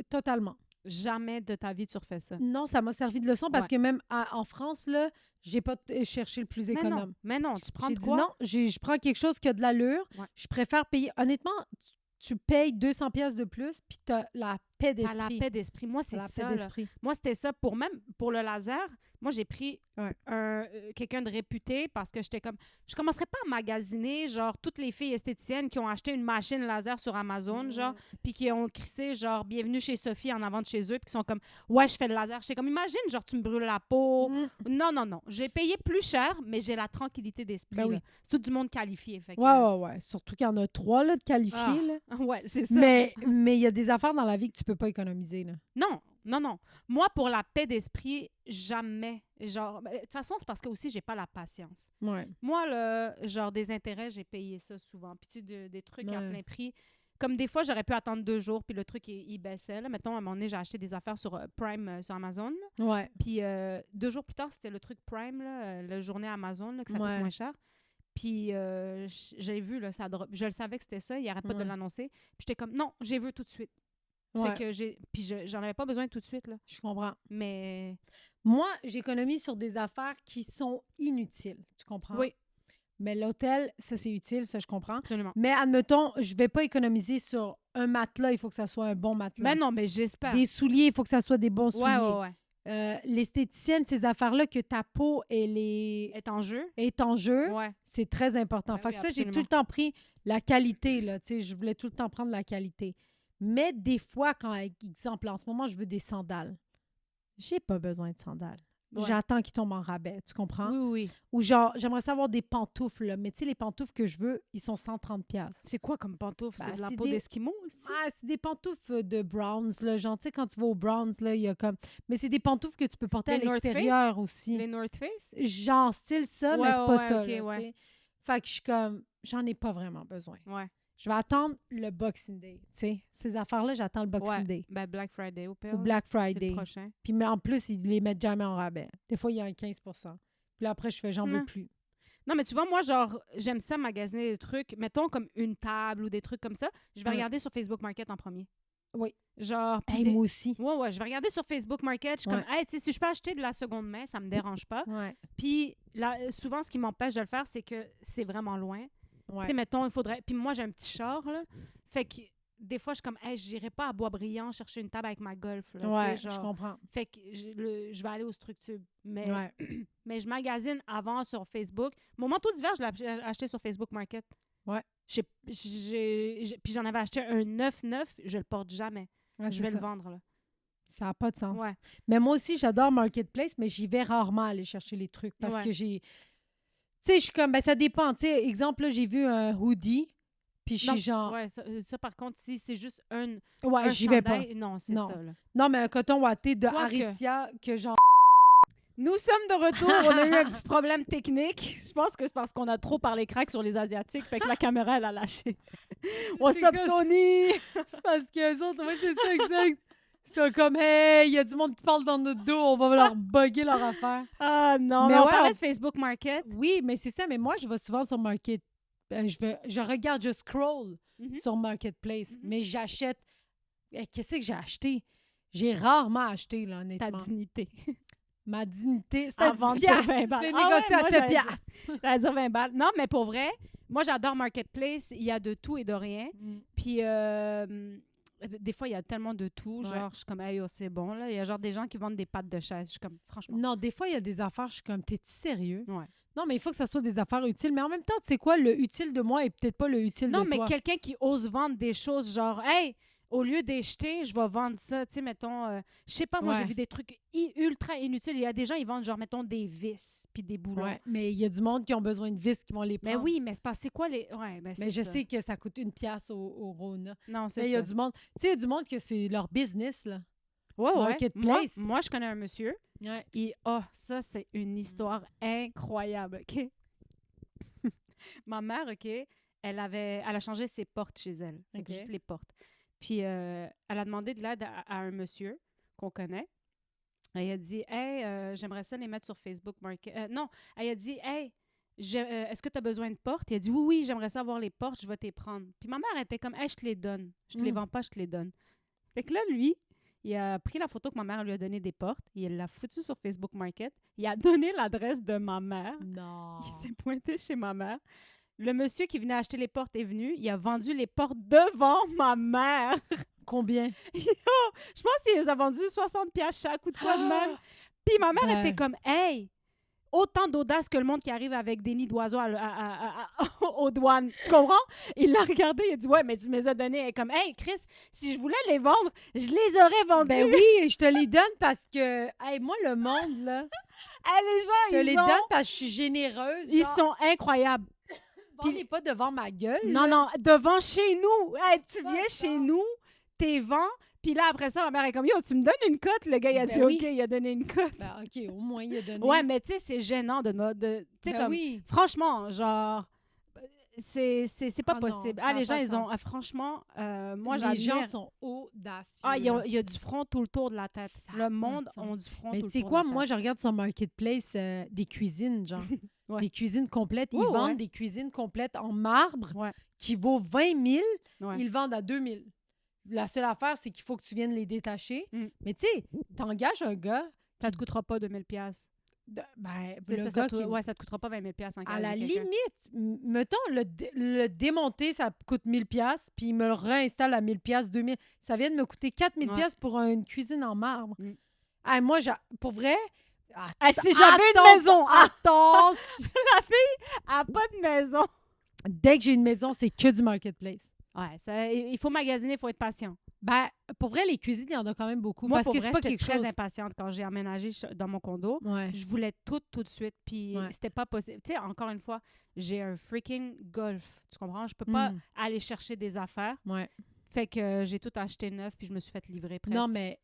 totalement. Jamais de ta vie tu refais ça. Non, ça m'a servi de leçon parce Ouais. que même en France, là, j'ai pas cherché le plus économe. Mais non, tu prends J'ai de dit quoi? non, je prends quelque chose qui a de l'allure. Ouais. Je préfère payer. Honnêtement, tu payes 200 pièces de plus, puis tu as la paix T'as la d'esprit. paix d'esprit. Moi, c'est T'as la ça. paix Là. d'esprit. Moi, c'était ça. Pour le laser, moi, j'ai pris Ouais. quelqu'un de réputé parce que j'étais comme... Je commencerais pas à magasiner, genre, toutes les filles esthéticiennes qui ont acheté une machine laser sur Amazon, genre, puis qui ont crissé, genre, bienvenue chez Sophie en avant de chez eux, puis qui sont comme, ouais, je fais le laser. J'étais comme, imagine, genre, tu me brûles la peau. Mm. Non. J'ai payé plus cher, mais j'ai la tranquillité d'esprit. Ben oui. là. C'est tout du monde qualifié. Fait que, Ouais. Surtout qu'il y en a 3 là, de qualifiés. Ah. Là. Ouais, c'est ça. Mais il y a des affaires dans la vie que tu peux pas économiser. Là. Non. Moi, pour la paix d'esprit, jamais. Genre, de toute façon, c'est parce que aussi, j'ai pas la patience. Ouais. Moi, genre, des intérêts, j'ai payé ça souvent. Puis, tu sais, des trucs à Ouais. plein prix. Comme des fois, j'aurais pu attendre 2 jours, puis le truc, il baissait. Là. Mettons, à un moment donné, j'ai acheté des affaires sur Prime, sur Amazon. Là. Ouais. Puis, 2 jours plus tard, c'était le truc Prime, là, la journée Amazon, là, que ça coûte Ouais. moins cher. Puis, j'ai vu, là, ça drop. Je le savais que c'était ça. Il arrête pas de Ouais. l'annoncer. Puis, j'étais comme, non, j'ai vu tout de suite. Ouais. Fait que puis j'en avais pas besoin tout de suite, là. Je comprends. Mais Moi, j'économise sur des affaires qui sont inutiles. Tu comprends? oui, Mais l'hôtel, ça, c'est utile, ça, je comprends. absolument. Mais admettons, je vais pas économiser sur un matelas, il faut que ça soit un bon matelas. Mais non, mais j'espère. Des souliers, il faut que ça soit des bons souliers. Ouais. L'esthéticienne, ces affaires-là, que ta peau, elle Est en jeu. est en jeu, Ouais. c'est très important. Ben Fait oui, que ça, j'ai absolument. tout le temps pris la qualité, là. Tu sais, je voulais tout le temps prendre la qualité. Mais des fois, quand, exemple, en ce moment, je veux des sandales, j'ai pas besoin de sandales. Ouais. J'attends qu'ils tombent en rabais, tu comprends? Oui. Ou genre, j'aimerais savoir des pantoufles, là. Mais tu sais, les pantoufles que je veux, ils sont 130$. C'est quoi comme pantoufle? Ben, c'est de la c'est peau des- d'esquimau aussi? Ah, c'est des pantoufles de Browns, là. Genre, tu sais, quand tu vas au Browns, là, il y a comme... Mais c'est des pantoufles que tu peux porter Les à North l'extérieur aussi. Les North Face? Genre, style ça, mais Ouais, c'est pas ouais, ça, ok, là, ouais. tu sais. Fait que je suis comme... J'en ai pas vraiment besoin. Ouais. Je vais attendre le Boxing Day, tu sais. Ces affaires-là, j'attends le Boxing Ouais. Day. Ben, Black Friday au pire. Ou là. Black C'est Friday. le prochain. Puis mais en plus, ils les mettent jamais en rabais. Des fois, il y a un 15 Puis là, après, je fais, j'en veux Non. plus. Non, mais tu vois, moi, genre, j'aime ça magasiner des trucs, mettons comme une table ou des trucs comme ça. Je vais Ouais. regarder sur Facebook Market en premier. Oui. Genre, puis Hey, moi aussi. Ouais, je vais regarder sur Facebook Market. Je suis Ouais. comme, hey, tu sais, si je peux acheter de la seconde main, ça me dérange pas. Ouais. Puis là, souvent, ce qui m'empêche de le faire, c'est que c'est vraiment loin. Tu Ouais. sais, mettons, il faudrait. Puis moi, j'ai un petit char, là. Fait que des fois, je suis comme, hey, j'irai pas à Boisbriand chercher une table avec ma golf, là. tu Ouais, sais, je genre. comprends. Fait que je vais aller au Structube. Mais, Ouais. mais je magasine avant sur Facebook. Mon manteau d'hiver, je l'ai acheté sur Facebook Market. Ouais. Puis j'en avais acheté un 9,9. Je le porte jamais. Ouais, Je c'est vais ça. le vendre, là. Ça n'a pas de sens. Ouais. Mais moi aussi, j'adore Marketplace, mais j'y vais rarement aller chercher les trucs parce Ouais. que j'ai... Tu sais, je suis comme, ben ça dépend. Tu sais, exemple, là, j'ai vu un hoodie, puis je Non, suis genre... Ouais, ça, par contre, si c'est juste un Ouais, j'y vais pas. chandail, non, c'est Non. ça, là. Non, mais un coton watté de Quoique. Aritzia que genre... Nous sommes de retour. On a eu un petit problème technique. Je pense que c'est parce qu'on a trop parlé crack sur les Asiatiques. Fait que la caméra, elle a lâché. What's up, quoi, Sony? C'est parce qu'eux autres, ouais, c'est ça, exact. C'est comme, hey, il y a du monde qui parle dans notre dos, on va leur bugger leur affaire. Ah non, Mais mais on ouais, parlait on- de Facebook Market. Oui, mais c'est ça. Mais moi, je vais souvent sur Market. Je regarde, je scroll Mhm. sur Marketplace, Mhm. mais j'achète. Qu'est-ce que j'ai acheté? J'ai rarement acheté, là, Ta honnêtement. dignité. Ma dignité, c'était À à 10 vendre piastres. pour 20 Je balles. l'ai Ah ouais, négocié moi, à 7 j'allais piastres. J'allais dire 20 balles. Non, mais pour vrai, moi, j'adore Marketplace. Il y a de tout et de rien. Mm. Puis, des fois, il y a tellement de tout. Ouais. Genre, je suis comme, hey, oh, c'est bon. Là. Il y a genre des gens qui vendent des pattes de chaise. Je suis comme, franchement. Non, des fois, il y a des affaires, je suis comme, t'es-tu sérieux? Ouais. Non, mais il faut que ça soit des affaires utiles. Mais en même temps, tu sais quoi, le utile de moi est peut-être pas le utile Non, de mais toi. quelqu'un qui ose vendre des choses genre, hey, au lieu d'acheter, je vais vendre ça. Tu sais, mettons, je sais pas, moi, j'ai Ouais. vu des trucs ultra inutiles. Il y a des gens, ils vendent genre, mettons, des vis puis des boulons. Ouais, mais il y a du monde qui ont besoin de vis qui vont les Mais prendre. oui, mais c'est parce que c'est quoi les. Ouais, ben, Mais c'est je ça. sais que ça coûte 1 piastre au Rona. Non, c'est Mais il y a ça. du monde. Tu sais, il y a du monde que c'est leur business, là. Ouais, ouais. Marketplace. Moi, je connais un monsieur. Ouais. Et ça, c'est une histoire incroyable, OK? Ma mère, OK, elle a changé ses portes chez elle. Fait que OK. juste les portes. Puis, elle a demandé de l'aide à un monsieur qu'on connaît. Elle a dit, hey, j'aimerais ça les mettre sur Facebook Market. Non, elle a dit, hey, est-ce que tu as besoin de portes? Il a dit, oui, oui, j'aimerais ça avoir les portes, je vais te les prendre. Puis ma mère était comme, hey, je te les donne. Je te les vends pas, je te les donne. Fait que là, lui, il a pris la photo que ma mère lui a donnée des portes, il l'a foutue sur Facebook Market, il a donné l'adresse de ma mère. Non. Il s'est pointé chez ma mère. Le monsieur qui venait acheter les portes est venu, il a vendu les portes devant ma mère. Combien? Je pense qu'il les a vendus 60$ chaque ou de quoi de même. Puis ma mère était comme, hey, autant d'audace que le monde qui arrive avec des nids d'oiseaux aux douanes. Tu comprends? Il l'a regardé, il a dit, ouais, mais tu me les as donnés. Elle est comme, hey, Chris, si je voulais les vendre, je les aurais vendus. Ben oui, je te les donne parce que, hey, moi, le monde, là, Les gens, je te les donne parce que je suis généreuse. Ils sont incroyables. Vends-les pas devant ma gueule. Non, là. non, devant chez nous. Hey, tu Pas viens ça. chez nous, t'es vends. Puis là, après ça, ma mère est comme, yo, tu me donnes une cote? Le gars, il a Ben dit, oui. OK, il a donné une cote. Ben, OK, au moins, il a donné. Ouais, mais tu sais, c'est gênant tu sais, Ben comme, oui. franchement, genre, c'est pas Ah non, possible. ça a les gens, pas de ils sens. ont, franchement, moi, Les j'admire. gens sont audacieux. Il y là. a du front tout le tour de la tête. Ça a Le pas monde de sens. a du front Mais tout le tu sais tour quoi, de la moi, tête. je regarde sur Marketplace des cuisines, genre. Ouais. Des cuisines complètes. Ils Ouais, vendent ouais. des cuisines complètes en marbre Ouais. qui vaut 20 000. Ouais. Ils le vendent à 2 000. La seule affaire, c'est qu'il faut que tu viennes les détacher. Mm. Mais tu sais, t'engages un gars. Ça te coûtera pas 2000$. Ben, C'est le ça, gars qui- ouais, ça te coûtera pas 20 000$ en à la quelqu'un. limite, mettons, le démonter, ça coûte 1000$, puis il me le réinstalle à 1000$, 2000$. Ça vient de me coûter 4000$ pour une cuisine en marbre. Mm. Hey, moi, pour vrai... Si j'avais une maison, Attention! elle a pas de maison. Dès que j'ai une maison, c'est que du marketplace. Ouais, il faut magasiner, il faut être patient. Ben, pour vrai, les cuisines, il y en a quand même beaucoup. Moi, parce pour que vrai, c'est pas j'étais quelque très chose... impatiente quand j'ai emménagé dans mon condo. Ouais. Je voulais tout de suite, puis Ouais. c'était pas possible. Tu sais, encore une fois, j'ai un freaking Golf. Tu comprends? Je peux pas aller chercher des affaires. Ouais. Fait que j'ai tout acheté neuf, puis je me suis fait livrer presque. Non, mais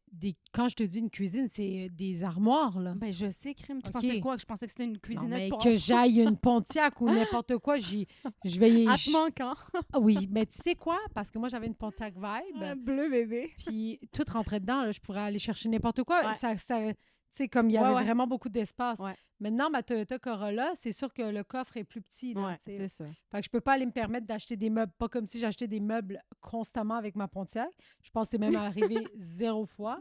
quand je te dis une cuisine, c'est des armoires, là. Ben, je sais, Crime. Tu Ok. pensais quoi? Que je pensais que c'était une Non, cuisinette mais pour que j'aille une Pontiac ou n'importe quoi, je vais y... À te manquant. Ah oui, mais tu sais quoi? Parce que moi, j'avais une Pontiac Vibe, Bleu bébé. puis tout rentrait dedans, là, je pourrais aller chercher n'importe quoi. Ouais. Ça, tu sais, comme il y avait Ouais. vraiment beaucoup d'espace. Ouais. Maintenant, ma Toyota Corolla, c'est sûr que le coffre est plus petit, là, Ouais, tu sais. c'est ça. Fait que je peux pas aller me permettre d'acheter des meubles, pas comme si j'achetais des meubles constamment avec ma Pontiac. Je pense que c'est même arrivé 0 fois.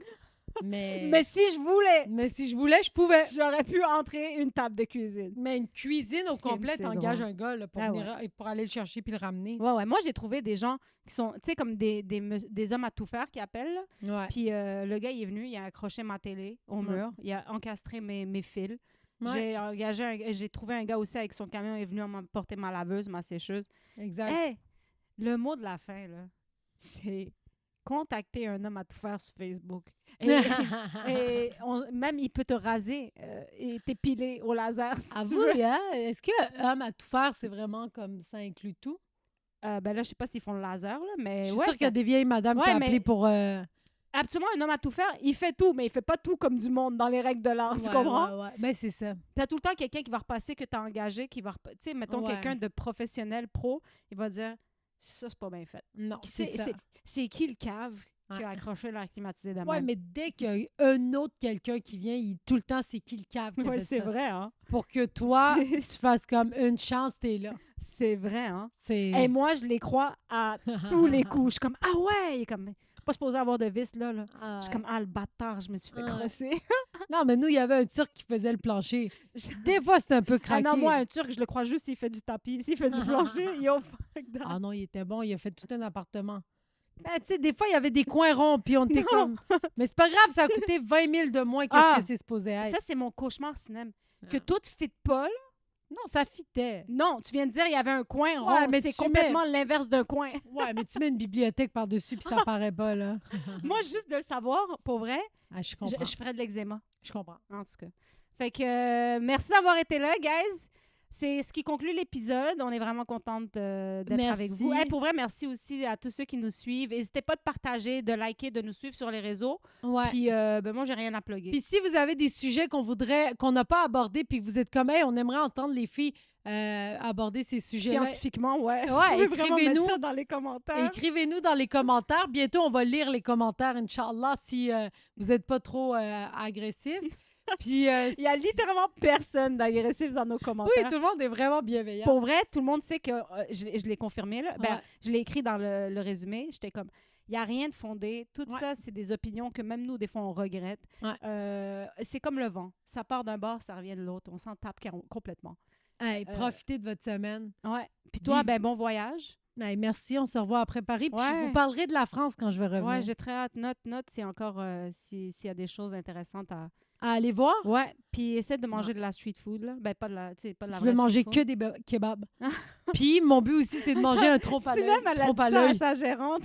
Mais si je voulais, Mais si je voulais, je pouvais. j'aurais pu entrer une table de cuisine. Mais une cuisine au complet, c'est t'engages drôle. un gars là, pour, Ah venir, pour aller le chercher puis le ramener. Ouais. Moi, j'ai trouvé des gens qui sont, tu sais, comme des hommes à tout faire qui appellent. Là. Ouais. Puis le gars, il est venu, il a accroché ma télé au Ouais. mur, il a encastré mes fils. Ouais. J'ai trouvé un gars aussi avec son camion, il est venu m'apporter ma laveuse, ma sécheuse. Exact. Hey, le mot de la fin, là, c'est contacter un homme à tout faire sur Facebook. Et même, il peut te raser et t'épiler au laser si Ah tu vous, veux. hein? Est-ce que homme à tout faire, c'est vraiment comme ça inclut tout? Ben là, je sais pas s'ils font le laser, là, mais Je suis ouais, sûre qu'il y a des vieilles madames qui Ouais, ont mais- appelé pour... absolument, un homme à tout faire, il fait tout, mais il fait pas tout comme du monde dans les règles de l'art, tu Ouais, comprends? ouais. Ben, c'est ça. T'as tout le temps quelqu'un qui va repasser que t'as engagé, qui va... Tu sais, mettons Ouais. quelqu'un de professionnel, pro, il va dire, ça, c'est pas bien fait. Non, c'est ça. C'est qui le cave qui Ouais. a accroché l'air climatisé de Ouais, même? mais dès qu'il y a un autre quelqu'un qui vient, tout le temps, c'est qui le cave qui a Ouais, fait c'est ça. vrai, hein? Pour que toi, C'est- tu fasses comme une chance, t'es là. C'est vrai, hein? C'est... Et moi, je les crois à tous les coups. Je suis comme, ah ouais! Il est comme, pas supposé avoir de vis, là. Ah, Je suis comme, ah, le bâtard, je me suis fait Ouais. crosser. Non, mais nous, il y avait un Turc qui faisait le plancher. Des fois, c'était un peu Ah craqué. non, moi, un Turc, je le crois juste s'il fait du tapis. S'il fait du plancher, yo, fuck that. Ah non, il était bon, il a fait tout un appartement. Ben, tu sais, des fois, il y avait des coins ronds, puis on était Non. comme... Mais c'est pas grave, ça a coûté 20 000 de moins qu'est-ce Ah. que c'est supposé être. Ça, c'est mon cauchemar cinéma. Que Ah. tout fit pas, là. Non, ça fitait. Non, tu viens de dire il y avait un coin rond. Ouais, mais c'est tu complètement l'inverse d'un coin. Ouais, mais tu mets une bibliothèque par-dessus, puis ça paraît pas, là. Moi, juste de le savoir, pour vrai, Ah, je comprends. je ferais de l'eczéma. Je comprends. En tout cas. Fait que merci d'avoir été là, guys. c'est ce qui conclut l'épisode. On est vraiment contente d'être Merci. avec vous. Hey, pour vrai, merci aussi à tous ceux qui nous suivent. N'hésitez pas de partager, de liker, de nous suivre sur les réseaux. Ouais. Puis, moi, j'ai rien à plugger. Puis si vous avez des sujets qu'on n'a pas abordés puis que vous êtes comme, hey, on aimerait entendre les filles aborder ces sujets-là. Scientifiquement, ouais. Ouais, Vous pouvez vraiment mettre écrivez-nous. ça dans les commentaires. Écrivez-nous dans les commentaires. Bientôt, on va lire les commentaires, Inch'Allah, si vous n'êtes pas trop agressif. Puis, Il y a littéralement personne d'agressif dans nos commentaires. oui, tout le monde est vraiment bienveillant. Pour vrai, tout le monde sait que je l'ai confirmé. Là. Ben, Ouais. je l'ai écrit dans le résumé. J'étais comme, il n'y a rien de fondé. Tout Ouais. ça, c'est des opinions que même nous, des fois, on regrette. Ouais. C'est comme le vent. Ça part d'un bord, ça revient de l'autre. On s'en tape complètement. Hey, profitez de votre semaine. Ouais. Puis toi, Vive- ben bon voyage. Hey, merci, on se revoit après Paris. Puis je Ouais. vous parlerai de la France quand je vais revenir. Ouais, j'ai très hâte. Note s'il y a encore s'il y a des choses intéressantes à... À aller voir? Ouais. Puis essaie de manger de la street food. Là. Ben, pas de la, tu sais, pas de la Je vais vraie manger street que food. des kebabs. Puis mon but aussi, c'est de manger un trompe à l'œil. Sinem, elle a Trompe dit à ça à l'œil. sa gérante.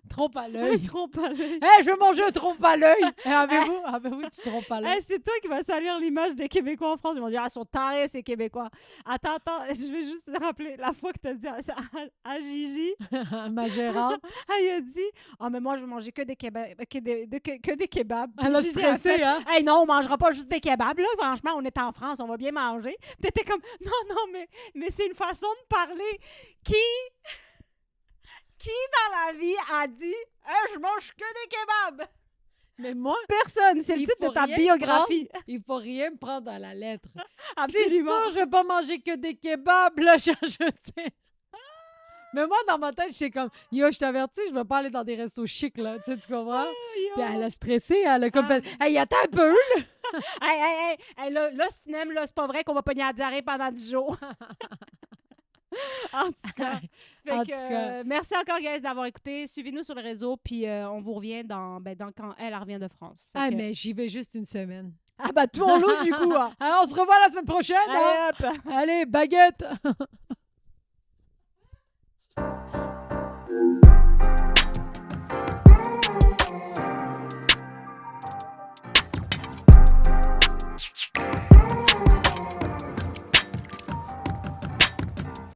Trompe à l'œil. Trompe à l'œil. Hey, je veux manger un trompe à l'œil. Hey, avez-vous du trompe à l'œil? Hey, c'est toi qui vas salir l'image des Québécois en France. Ils vont dire, ah, ils sont tarés, ces Québécois. Attends, je vais juste te rappeler la fois que tu as dit à Gigi. Ma gérante. Elle a dit, ah, mais moi, je vais manger que des kebabs. Que des kebabs. Puis Elle a Gigi stressé, fait, hein? hey, non, on mangera pas juste des kebabs, là. Franchement, on est en France, on va bien manger. Puis t'étais comme, non, mais c'est une façon de parler. Qui dans la vie a dit, hey, je mange que des kebabs? Mais moi, Personne. C'est le Il titre de faut ta rien biographie. il faut rien me prendre à la lettre. C'est Absolument. sûr, je vais pas manger que des kebabs, là, je sais. Mais moi, dans ma tête, j'étais comme, yo, je t'avertis, je vais pas aller dans des restos chics, là, tu comprends? Puis elle a stressé, elle a comme fait, hey, attends un peu, là. Hey, là, Sinem, là, c'est pas vrai qu'on va pogner la diarrhée pendant 10 jours. En tout cas. En tout cas. Merci encore, guys, d'avoir écouté. Suivez-nous sur les réseaux, puis on vous revient dans quand elle revient de France. Fait Ah, que- mais j'y vais juste une semaine. Ah, bah, tourne-nous, du coup. Hein. Alors, on se revoit la semaine prochaine, hein? Allez, hop. Allez, baguette!